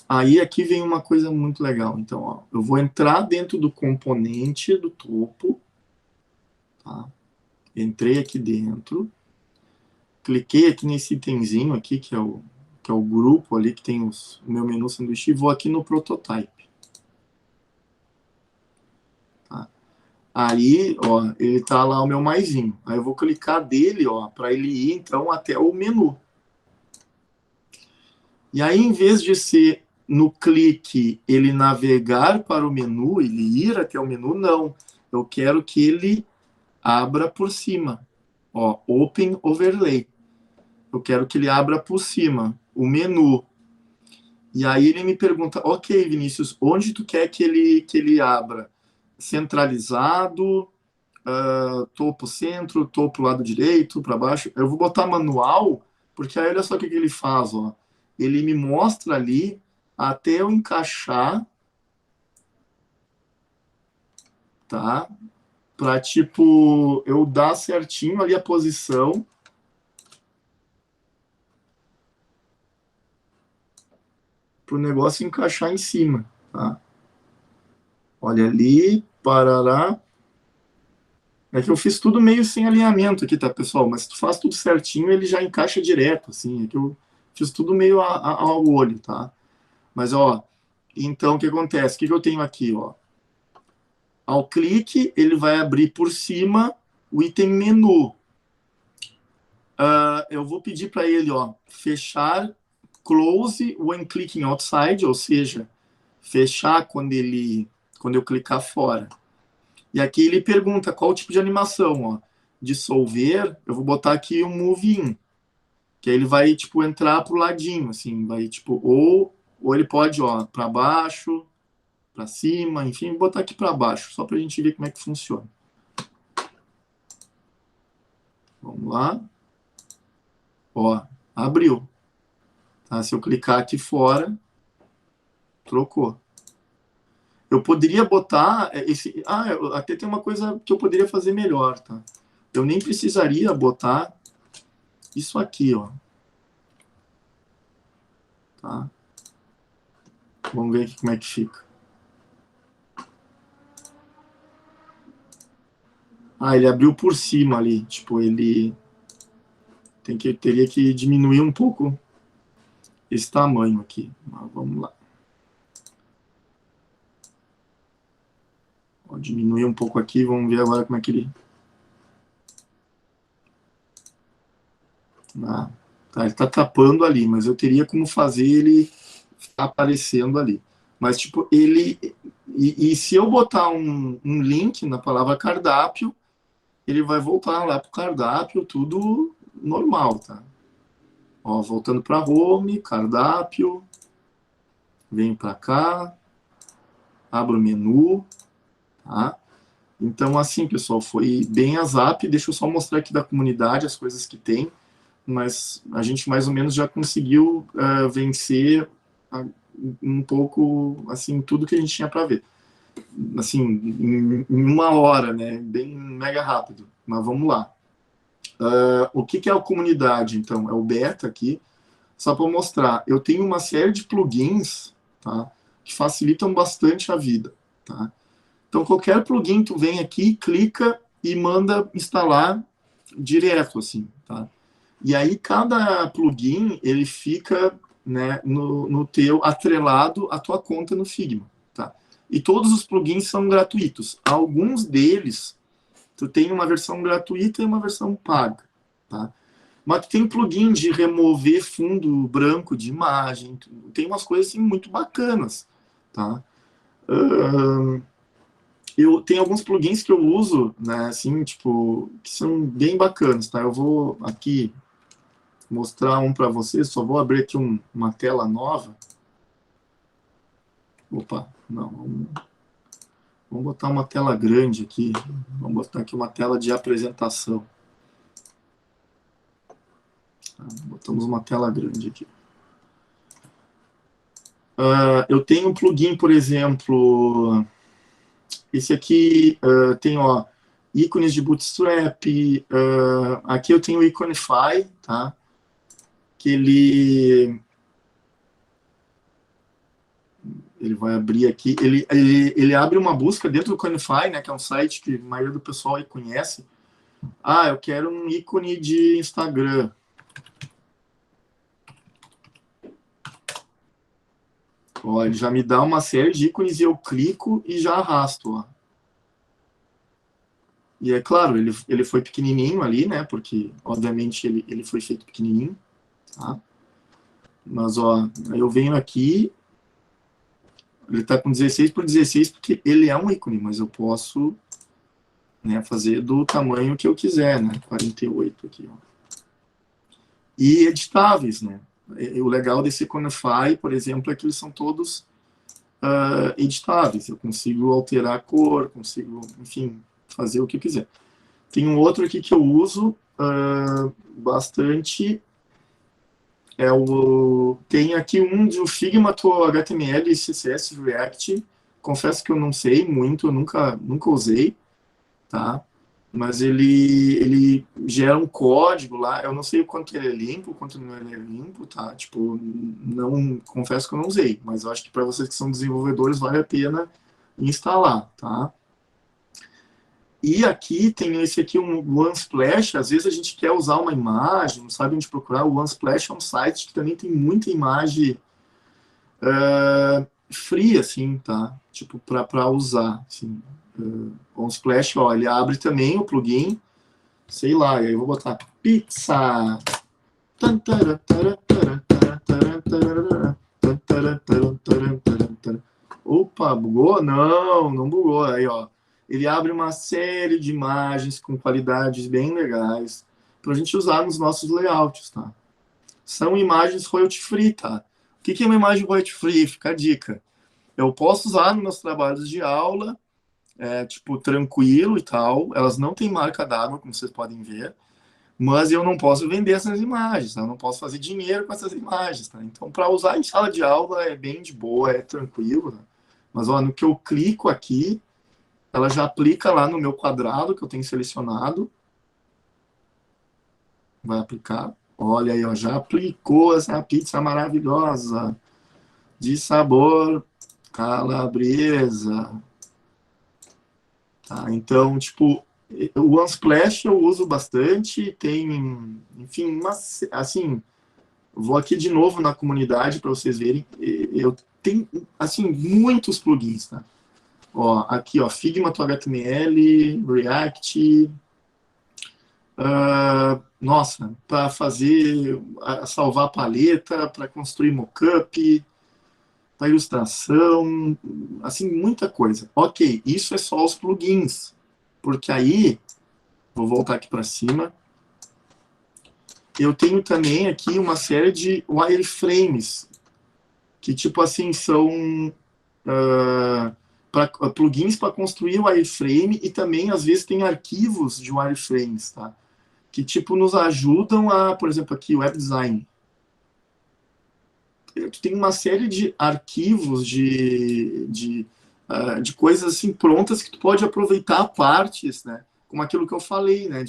Speaker 2: Aí aqui vem uma coisa muito legal. Então, ó, eu vou entrar dentro do componente do topo. Tá? Entrei aqui dentro. Cliquei aqui nesse itemzinho aqui, que que é o grupo ali que tem o meu menu sanduíche, e vou aqui no prototype. Tá? Aí, ó, ele tá lá o meu maisinho. Aí eu vou clicar dele, ó, para ele ir então até o menu. E aí, em vez de ser no clique ele navegar para o menu, ele ir até o menu, não. Eu quero que ele abra por cima. Ó, Open Overlay. Eu quero que ele abra por cima o menu. E aí ele me pergunta, ok, Vinícius, onde tu quer que ele abra? Centralizado, topo centro, topo lado direito, para baixo. Eu vou botar manual, porque aí olha só o que ele faz, ó. Ele me mostra ali até eu encaixar, tá? Para, tipo, eu dar certinho ali a posição. Para o negócio encaixar em cima, tá? Olha ali, parará. É que eu fiz tudo meio sem alinhamento aqui, tá, pessoal? Mas se tu faz tudo certinho, ele já encaixa direto, assim. É que eu fiz tudo meio ao olho, tá? Mas, ó, então o que acontece? O que eu tenho aqui, ó? Ao clique, ele vai abrir por cima o item menu. Eu vou pedir para ele, ó, fechar close when clicking outside, ou seja, fechar quando eu clicar fora. E aqui ele pergunta qual tipo de animação, ó. Dissolver, eu vou botar aqui o move in, que aí ele vai, tipo, entrar pro ladinho, assim, vai, tipo, ou ele pode, ó, para baixo, para cima, enfim, vou botar aqui para baixo, só pra gente ver como é que funciona. Vamos lá. Ó, abriu. Tá? Se eu clicar aqui fora, trocou. Eu poderia botar esse... até tem uma coisa que eu poderia fazer melhor, tá? Eu nem precisaria botar isso aqui, ó. Tá? Vamos ver aqui como é que fica. Ele abriu por cima ali. Tipo, ele teria que diminuir um pouco esse tamanho aqui. Mas vamos lá. Vou diminuir um pouco aqui. Vamos ver agora como é que ele... Tá, ele tá tapando ali, mas eu teria como fazer ele ficar aparecendo ali. Mas, tipo, ele... E se eu botar um link na palavra cardápio, ele vai voltar lá pro cardápio, tudo normal, tá? Ó, voltando para home, cardápio, vem para cá, abro o menu, tá? Então, assim, pessoal, foi bem a Zap. Deixa eu só mostrar aqui da comunidade as coisas que tem, mas a gente mais ou menos já conseguiu vencer um pouco, assim, tudo que a gente tinha para ver. Assim, em uma hora, né? Bem mega rápido. Mas vamos lá. O que é a comunidade, então? É o beta aqui. Só para mostrar, eu tenho uma série de plugins, tá, que facilitam bastante a vida. Tá? Então, qualquer plugin tu vem aqui, clica e manda instalar direto, assim. Tá? E aí, cada plugin, ele fica, né, no teu, atrelado à tua conta no Figma. Tá? E todos os plugins são gratuitos. Alguns deles, tu tem uma versão gratuita e uma versão paga. Tá? Mas tem plugin de remover fundo branco de imagem, tem umas coisas assim, muito bacanas, tá? Eu tenho alguns plugins que eu uso, né, assim, tipo, que são bem bacanas, tá? Eu vou aqui mostrar um para vocês, só vou abrir aqui uma tela nova. Opa, não, vamos botar uma tela grande aqui, vamos botar aqui uma tela de apresentação. Botamos uma tela grande aqui. Eu tenho um plugin, por exemplo, esse aqui tem, ó, ícones de Bootstrap. Aqui eu tenho o Iconify, tá? Que ele vai abrir aqui. Ele abre uma busca dentro do Iconify, né? Que é um site que a maioria do pessoal aí conhece. Eu quero um ícone de Instagram. Ó, ele já me dá uma série de ícones e eu clico e já arrasto, ó. E é claro, ele foi pequenininho ali, né? Porque, obviamente, ele foi feito pequenininho, tá? Mas, ó, eu venho aqui, ele tá com 16 por 16 porque ele é um ícone, mas eu posso, né, fazer do tamanho que eu quiser, né? 48 aqui, ó. E editáveis, né? O legal desse Iconify, por exemplo, é que eles são todos editáveis. Eu consigo alterar a cor, consigo, enfim, fazer o que eu quiser. Tem um outro aqui que eu uso bastante. Tem aqui um de Figma, HTML, CSS, React. Confesso que eu não sei muito, eu nunca usei, tá? Mas ele gera um código lá, eu não sei o quanto ele é limpo, o quanto não ele é limpo, tá? Tipo, não, confesso que eu não usei, mas eu acho que para vocês que são desenvolvedores vale a pena instalar, tá? E aqui tem esse aqui, um Unsplash. Às vezes a gente quer usar uma imagem, não sabe onde procurar. O Unsplash é um site que também tem muita imagem free, assim, tá? Tipo, para usar, assim. O Unsplash, ó, ele abre também o plugin, sei lá, e aí eu vou botar pizza. Opa, bugou? Não, não bugou. Aí, ó, ele abre uma série de imagens com qualidades bem legais para a gente usar nos nossos layouts, tá? São imagens royalty free, tá? O que é uma imagem royalty free? Fica a dica. Eu posso usar nos meus trabalhos de aula, tipo, tranquilo e tal. Elas não têm marca d'água, como vocês podem ver. Mas eu não posso vender essas imagens, tá? Eu não posso fazer dinheiro com essas imagens, tá? Então, para usar em sala de aula é bem de boa, é tranquilo, tá? Mas, ó, no que eu clico aqui, ela já aplica lá no meu quadrado que eu tenho selecionado. Vai aplicar. Olha aí, ó, já aplicou essa pizza maravilhosa de sabor calabresa. Tá? Então, tipo, o Unsplash eu uso bastante, tem, enfim, assim, vou aqui de novo na comunidade para vocês verem, eu tenho, assim, muitos plugins, tá? Ó, aqui, ó, Figma, HTML, React, nossa, para fazer, salvar a paleta, para construir mockup, para ilustração, assim, muita coisa. Ok, isso é só os plugins, porque aí, vou voltar aqui para cima, eu tenho também aqui uma série de wireframes, que tipo assim, são plugins para construir o wireframe e também, às vezes, tem arquivos de wireframes, tá? Que tipo nos ajudam a, por exemplo, aqui, web design. Tem uma série de arquivos de coisas assim prontas que tu pode aproveitar partes, né? Como aquilo que eu falei, né?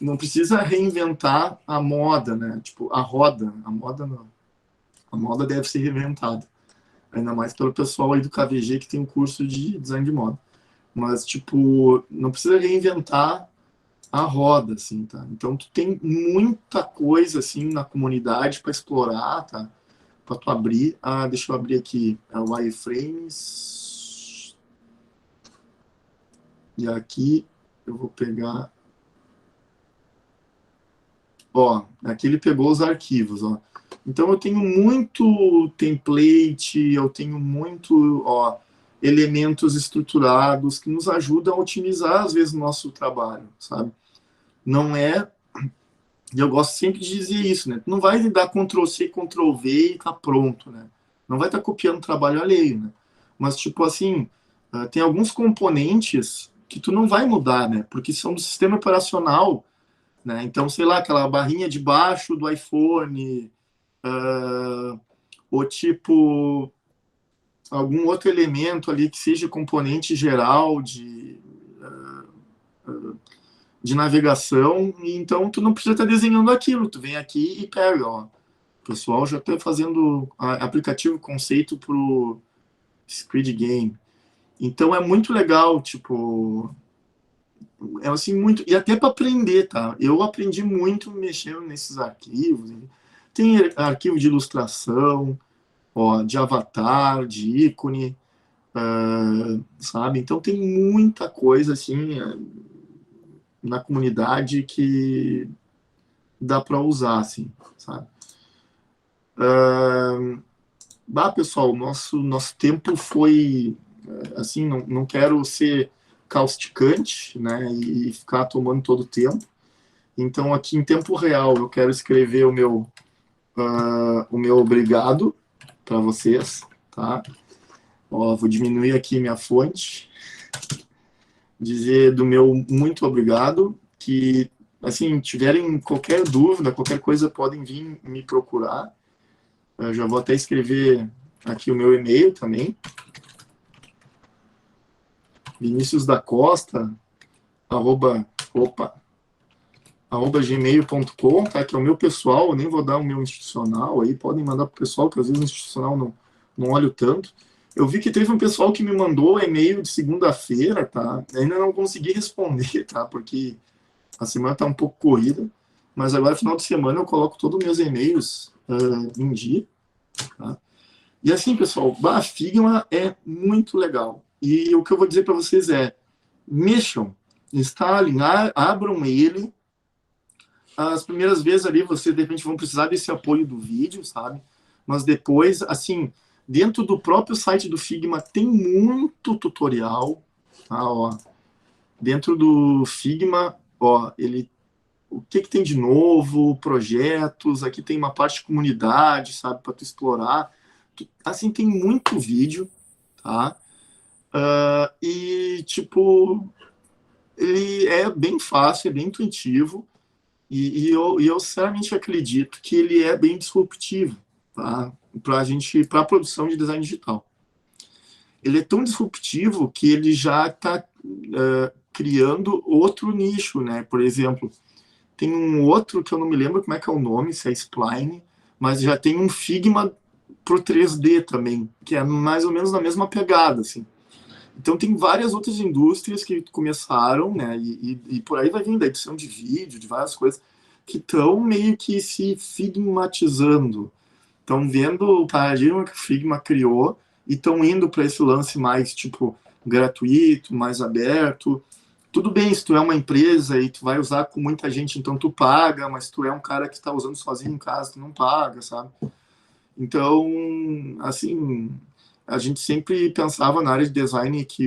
Speaker 2: Não precisa reinventar a moda, né? Tipo, a roda. A moda não. A moda deve ser reinventada. Ainda mais pelo pessoal aí do KVG que tem um curso de design de moda. Mas, tipo, não precisa reinventar a roda, assim, tá? Então, tu tem muita coisa, assim, na comunidade para explorar, tá? Para tu abrir. Deixa eu abrir aqui o wireframes. E aqui eu vou pegar... Ó, aqui ele pegou os arquivos, ó. Então, eu tenho muito template, eu tenho muito, ó, elementos estruturados que nos ajudam a otimizar, às vezes, o nosso trabalho, sabe? Não é... E eu gosto sempre de dizer isso, né? Tu não vai dar Ctrl+C, Ctrl+V e tá pronto, né? Não vai estar copiando trabalho alheio, né? Mas, tipo assim, tem alguns componentes que tu não vai mudar, né? Porque são do sistema operacional, né? Então, sei lá, aquela barrinha de baixo do iPhone, ou tipo algum outro elemento ali que seja componente geral de navegação, e então tu não precisa estar desenhando aquilo, tu vem aqui e pega, ó. O pessoal já está fazendo aplicativo conceito pro Squid Game. Então é muito legal, tipo, é assim muito, e até para aprender, tá? Eu aprendi muito mexendo nesses arquivos. Tem arquivo de ilustração, ó, de avatar, de ícone, sabe? Então tem muita coisa assim na comunidade que dá para usar, assim, sabe? Pessoal, nosso tempo foi assim, não quero ser causticante, né, e ficar tomando todo o tempo. Então, aqui em tempo real, eu quero escrever o meu obrigado para vocês, tá? Ó, vou diminuir aqui minha fonte, dizer do meu muito obrigado, que, assim, tiverem qualquer dúvida, qualquer coisa, podem vir me procurar. Eu já vou até escrever aqui o meu e-mail também. Vinícius da Costa, @gmail.com, tá? Que é o meu pessoal, eu nem vou dar o meu institucional aí, podem mandar pro pessoal, que às vezes o institucional não olho tanto. Eu vi que teve um pessoal que me mandou e-mail de segunda-feira, tá? Ainda não consegui responder, tá? Porque a semana tá um pouco corrida, mas agora, final de semana, eu coloco todos os meus e-mails em dia, tá? E assim, pessoal, a Figma é muito legal. E o que eu vou dizer para vocês é, mexam, instalem, abram ele. As primeiras vezes ali, vocês de repente vão precisar desse apoio do vídeo, sabe? Mas depois, assim, dentro do próprio site do Figma tem muito tutorial, tá? Ó, dentro do Figma, ó, o que tem de novo, projetos, aqui tem uma parte de comunidade, sabe, para tu explorar. Assim, tem muito vídeo, tá? E, tipo, ele é bem fácil, é bem intuitivo, e eu sinceramente acredito que ele é bem disruptivo, tá? Para a produção de design digital. Ele é tão disruptivo que ele já está criando outro nicho, né? Por exemplo, tem um outro que eu não me lembro como é que é o nome, se é Spline, mas já tem um Figma pro 3D também, que é mais ou menos na mesma pegada, assim. Então tem várias outras indústrias que começaram, né, e por aí vai vindo a edição de vídeo, de várias coisas, que estão meio que se figmatizando, estão vendo o paradigma que o Figma criou e estão indo para esse lance mais, tipo, gratuito, mais aberto. Tudo bem, se tu é uma empresa e tu vai usar com muita gente, então tu paga, mas tu é um cara que está usando sozinho em casa, tu não paga, sabe? Então, assim, a gente sempre pensava na área de design que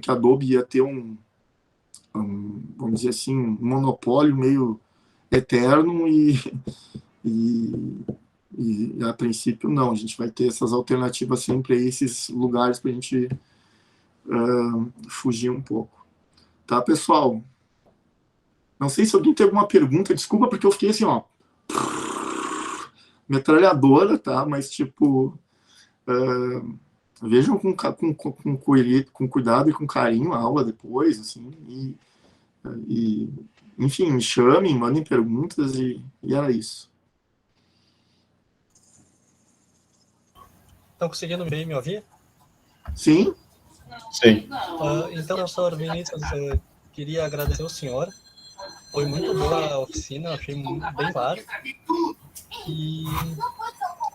Speaker 2: a Adobe ia ter vamos dizer assim, um monopólio meio eterno e a princípio não, a gente vai ter essas alternativas sempre a esses lugares para a gente fugir um pouco. Tá, pessoal? Não sei se alguém tem alguma pergunta, desculpa porque eu fiquei assim, ó, metralhadora, tá? Mas, tipo, vejam com cuidado e com carinho a aula depois, assim, enfim, me chamem, mandem perguntas e era isso.
Speaker 5: Estão conseguindo bem me ouvir?
Speaker 2: Sim?
Speaker 6: Sim.
Speaker 5: Então, professor Vinícius, eu queria agradecer ao senhor. Foi muito boa a oficina, achei bem claro. E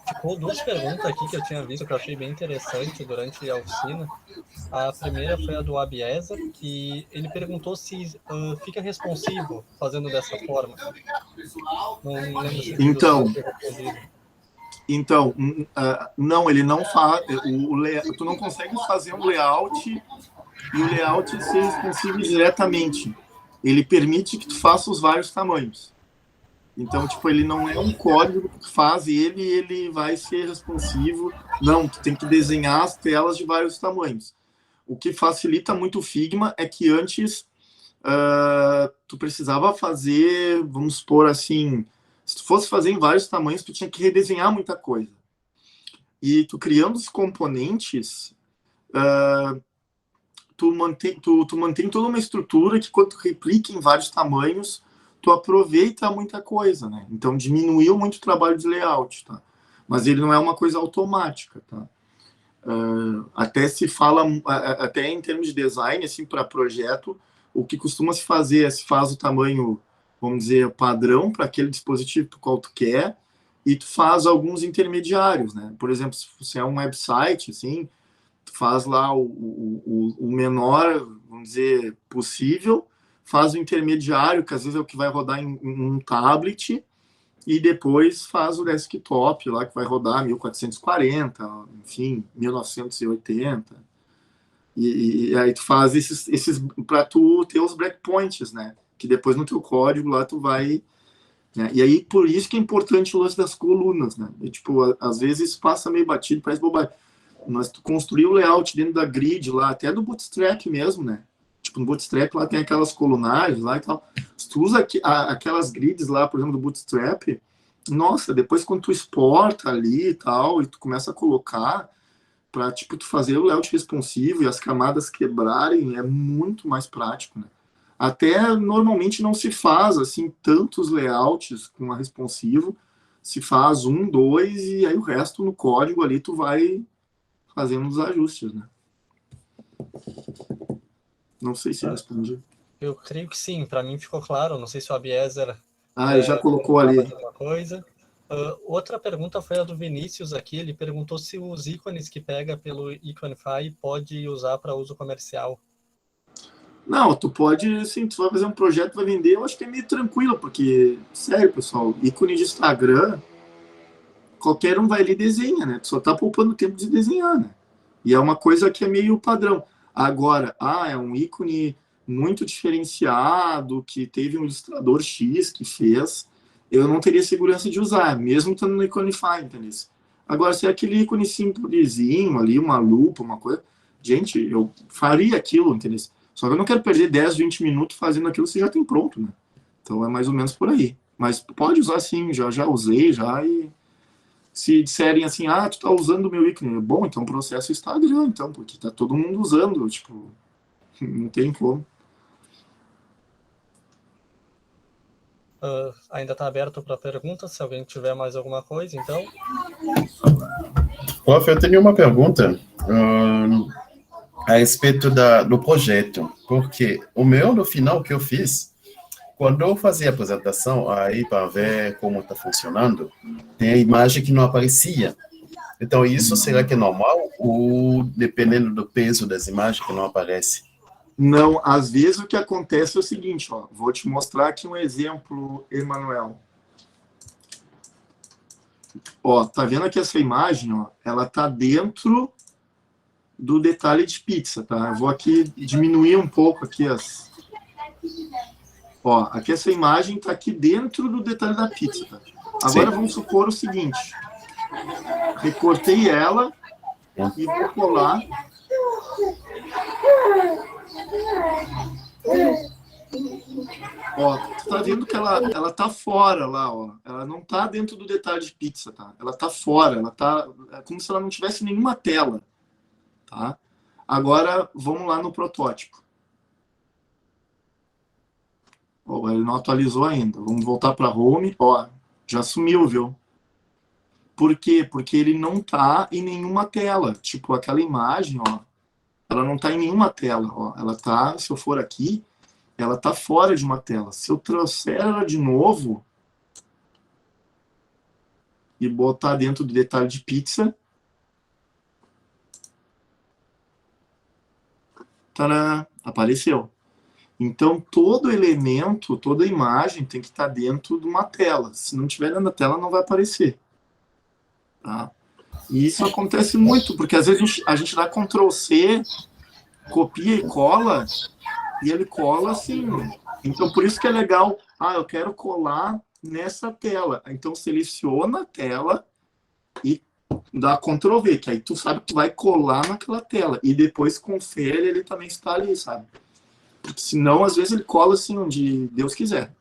Speaker 5: ficou duas perguntas aqui que eu tinha visto que eu achei bem interessante durante a oficina. A primeira foi a do Abiezer, que ele perguntou se fica responsivo fazendo dessa forma. Não lembro se
Speaker 2: Então, não, ele não faz. Tu não consegue fazer um layout e o layout ser responsivo diretamente. Ele permite que tu faça os vários tamanhos. Então, tipo, ele não é um código que tu faz ele vai ser responsivo. Não, tu tem que desenhar as telas de vários tamanhos. O que facilita muito o Figma é que antes tu precisava fazer, vamos supor assim, se tu fosse fazer em vários tamanhos, tu tinha que redesenhar muita coisa. E tu criando os componentes, tu mantém toda uma estrutura que quando tu replica em vários tamanhos, tu aproveita muita coisa, né? Então diminuiu muito o trabalho de layout, tá? Mas ele não é uma coisa automática, tá? Até se fala, até em termos de design, assim, para projeto, o que costuma se fazer é se faz o tamanho, vamos dizer, padrão para aquele dispositivo para o qual tu quer, e tu faz alguns intermediários, né? Por exemplo, se é um website, assim, tu faz lá o menor, vamos dizer, possível, faz o intermediário, que às vezes é o que vai rodar em um tablet, e depois faz o desktop lá, que vai rodar 1440, enfim, 1980. E aí tu faz esses para tu ter os breakpoints, né? Que depois no teu código lá tu vai, né? E aí por isso que é importante o lance das colunas, né? E, tipo, às vezes passa meio batido, parece bobagem. Mas tu construir o layout dentro da grid lá, até do Bootstrap mesmo, né? Tipo, no Bootstrap lá tem aquelas colunagens lá e tal. Se tu usa aquelas grids lá, por exemplo, do Bootstrap, nossa, depois quando tu exporta ali e tal, e tu começa a colocar para tipo, tu fazer o layout responsivo e as camadas quebrarem, é muito mais prático, né? Até normalmente não se faz assim tantos layouts com a responsivo, se faz um, dois, e aí o resto no código ali tu vai fazendo os ajustes, né? Não sei se respondi.
Speaker 5: Eu creio que sim, para mim ficou claro. Não sei se o Abiezer
Speaker 2: Ele já colocou ali.
Speaker 5: alguma coisa. Outra pergunta foi a do Vinícius aqui. Ele perguntou se os ícones que pega pelo Iconify pode usar para uso comercial.
Speaker 2: Não, tu pode, assim, tu vai fazer um projeto, vai vender, eu acho que é meio tranquilo, porque, sério, pessoal, ícone de Instagram, qualquer um vai ali e desenha, né? Tu só tá poupando tempo de desenhar, né? E é uma coisa que é meio padrão. Agora, é um ícone muito diferenciado, que teve um ilustrador X que fez, eu não teria segurança de usar, mesmo estando no Iconify, entendeu? Agora, se é aquele ícone simplesinho ali, uma lupa, uma coisa, gente, eu faria aquilo, entendeu? Só que eu não quero perder 10, 20 minutos fazendo aquilo que você já tem pronto, né? Então é mais ou menos por aí. Mas pode usar sim, já usei, já, e se disserem assim, tu tá usando o meu ícone, bom, então o processo está Instagram, então, porque tá todo mundo usando, tipo, não tem como.
Speaker 5: Ainda está aberto para perguntas, se alguém tiver mais alguma coisa, então.
Speaker 6: Prof, eu tenho uma pergunta a respeito do projeto, porque o meu, no final, que eu fiz, quando eu fazia a apresentação, aí para ver como está funcionando, tem a imagem que não aparecia. Então, isso será que é normal ou dependendo do peso das imagens que não aparece?
Speaker 2: Não, às vezes o que acontece é o seguinte, vou te mostrar aqui um exemplo, Emanuel. Tá vendo aqui essa imagem, ela tá dentro do detalhe de pizza, tá? Eu vou aqui diminuir um pouco aqui as... aqui essa imagem tá aqui dentro do detalhe da pizza, tá? Agora vamos supor o seguinte, recortei ela e vou colar... Tu tá vendo que ela tá fora lá, ela não tá dentro do detalhe de pizza, tá? Ela tá fora, ela tá como se ela não tivesse nenhuma tela, tá? Agora, vamos lá no protótipo. Ele não atualizou ainda. Vamos voltar para home, já sumiu, viu? Por quê? Porque ele não tá em nenhuma tela. Tipo, aquela imagem, ela não tá em nenhuma tela, Ela tá, se eu for aqui, ela tá fora de uma tela. Se eu trouxer ela de novo e botar dentro do detalhe de pizza, tadã, apareceu. Então, todo elemento, toda imagem tem que estar dentro de uma tela. Se não tiver dentro da tela, não vai aparecer. Tá? E isso acontece muito, porque às vezes a gente dá Ctrl+C, copia e cola, e ele cola assim. Então, por isso que é legal. Eu quero colar nessa tela. Então, seleciona a tela e dá Ctrl+V, que aí tu sabe que tu vai colar naquela tela. E depois confere, ele também está ali, sabe? Porque senão, às vezes, ele cola assim onde Deus quiser.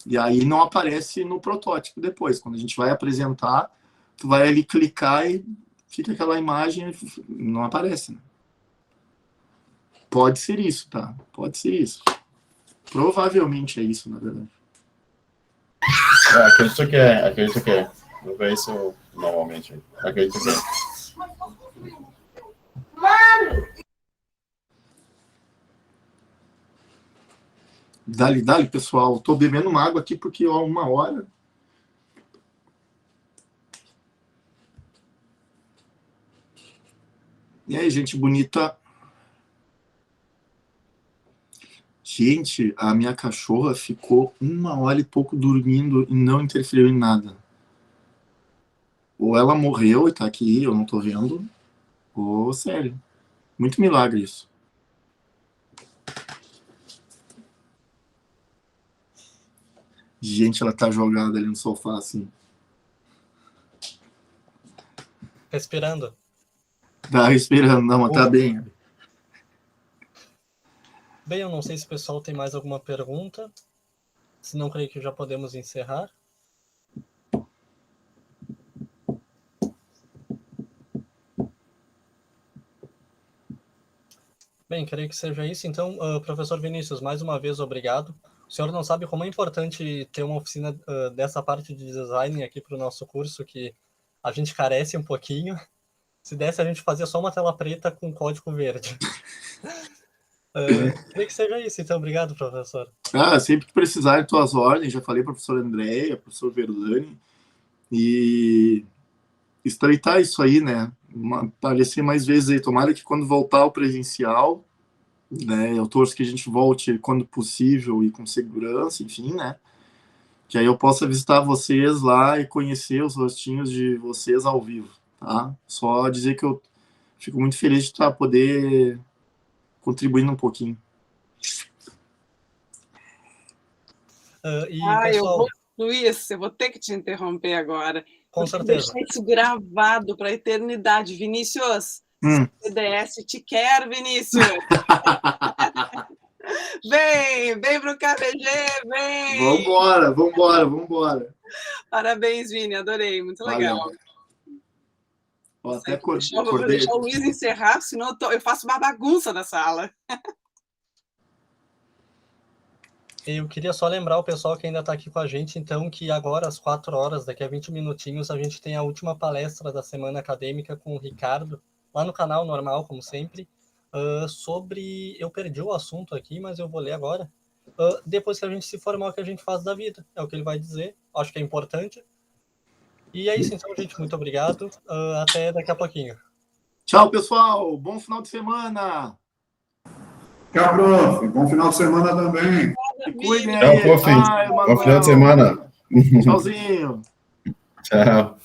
Speaker 2: E aí não aparece no protótipo depois. Quando a gente vai apresentar, tu vai ali clicar e fica aquela imagem, não aparece, né? Pode ser isso, tá? Pode ser isso. Provavelmente é isso, na verdade.
Speaker 6: Acredito que é. Eu vejo isso normalmente. Acredito que é.
Speaker 2: Dali, pessoal. Tô bebendo uma água aqui porque, 1 hora. E aí, gente bonita? Gente, a minha cachorra ficou 1 hora e pouco dormindo e não interferiu em nada. Ou ela morreu e tá aqui, eu não tô vendo, ou sério. Muito milagre isso. Gente, ela tá jogada ali no sofá, assim.
Speaker 5: Respirando.
Speaker 2: Tá respirando, não, mas tá bem.
Speaker 5: Bem, eu não sei se o pessoal tem mais alguma pergunta. Se não, creio que já podemos encerrar. Bem, creio que seja isso. Então, professor Vinícius, mais uma vez, obrigado. O senhor não sabe como é importante ter uma oficina dessa parte de design aqui para o nosso curso, que a gente carece um pouquinho. Se desse, a gente fazia só uma tela preta com código verde. Creio que seja isso. Então, obrigado, professor.
Speaker 2: Sempre que precisarem, tuas ordens. Já falei para a professora Andréia, professor Verdani. E estreitar isso aí, né? Aparecer mais vezes aí. Tomara que quando voltar ao presencial, né? Eu torço que a gente volte quando possível e com segurança, enfim, né? Que aí eu possa visitar vocês lá e conhecer os rostinhos de vocês ao vivo, tá? Só dizer que eu fico muito feliz de poder contribuindo um pouquinho.
Speaker 5: Pessoal,
Speaker 1: Luiz, eu vou ter que te interromper agora.
Speaker 5: Com certeza.
Speaker 1: Deixar isso gravado para a eternidade. Vinícius, CDS te quer, Vinícius. Vem pro KBG, vem.
Speaker 2: Vambora.
Speaker 1: Parabéns, Vini, adorei, muito legal.
Speaker 2: Vou
Speaker 1: deixar o Luiz encerrar, senão eu faço uma bagunça na sala.
Speaker 5: Eu queria só lembrar o pessoal que ainda está aqui com a gente, então, que agora, às 4 horas, daqui a 20 minutinhos, a gente tem a última palestra da Semana Acadêmica com o Ricardo, lá no canal normal, como sempre, sobre... Eu perdi o assunto aqui, mas eu vou ler agora. Depois que a gente se formar, o que a gente faz da vida. É o que ele vai dizer. Acho que é importante. E é isso, então, gente. Muito obrigado. Até daqui a pouquinho.
Speaker 2: Tchau, pessoal. Bom final de semana.
Speaker 3: Tchau, prof. Bom final de semana também.
Speaker 2: Cuidem aí.
Speaker 6: Tchau, prof. Bom final de semana.
Speaker 2: Tchauzinho.
Speaker 6: Tchau.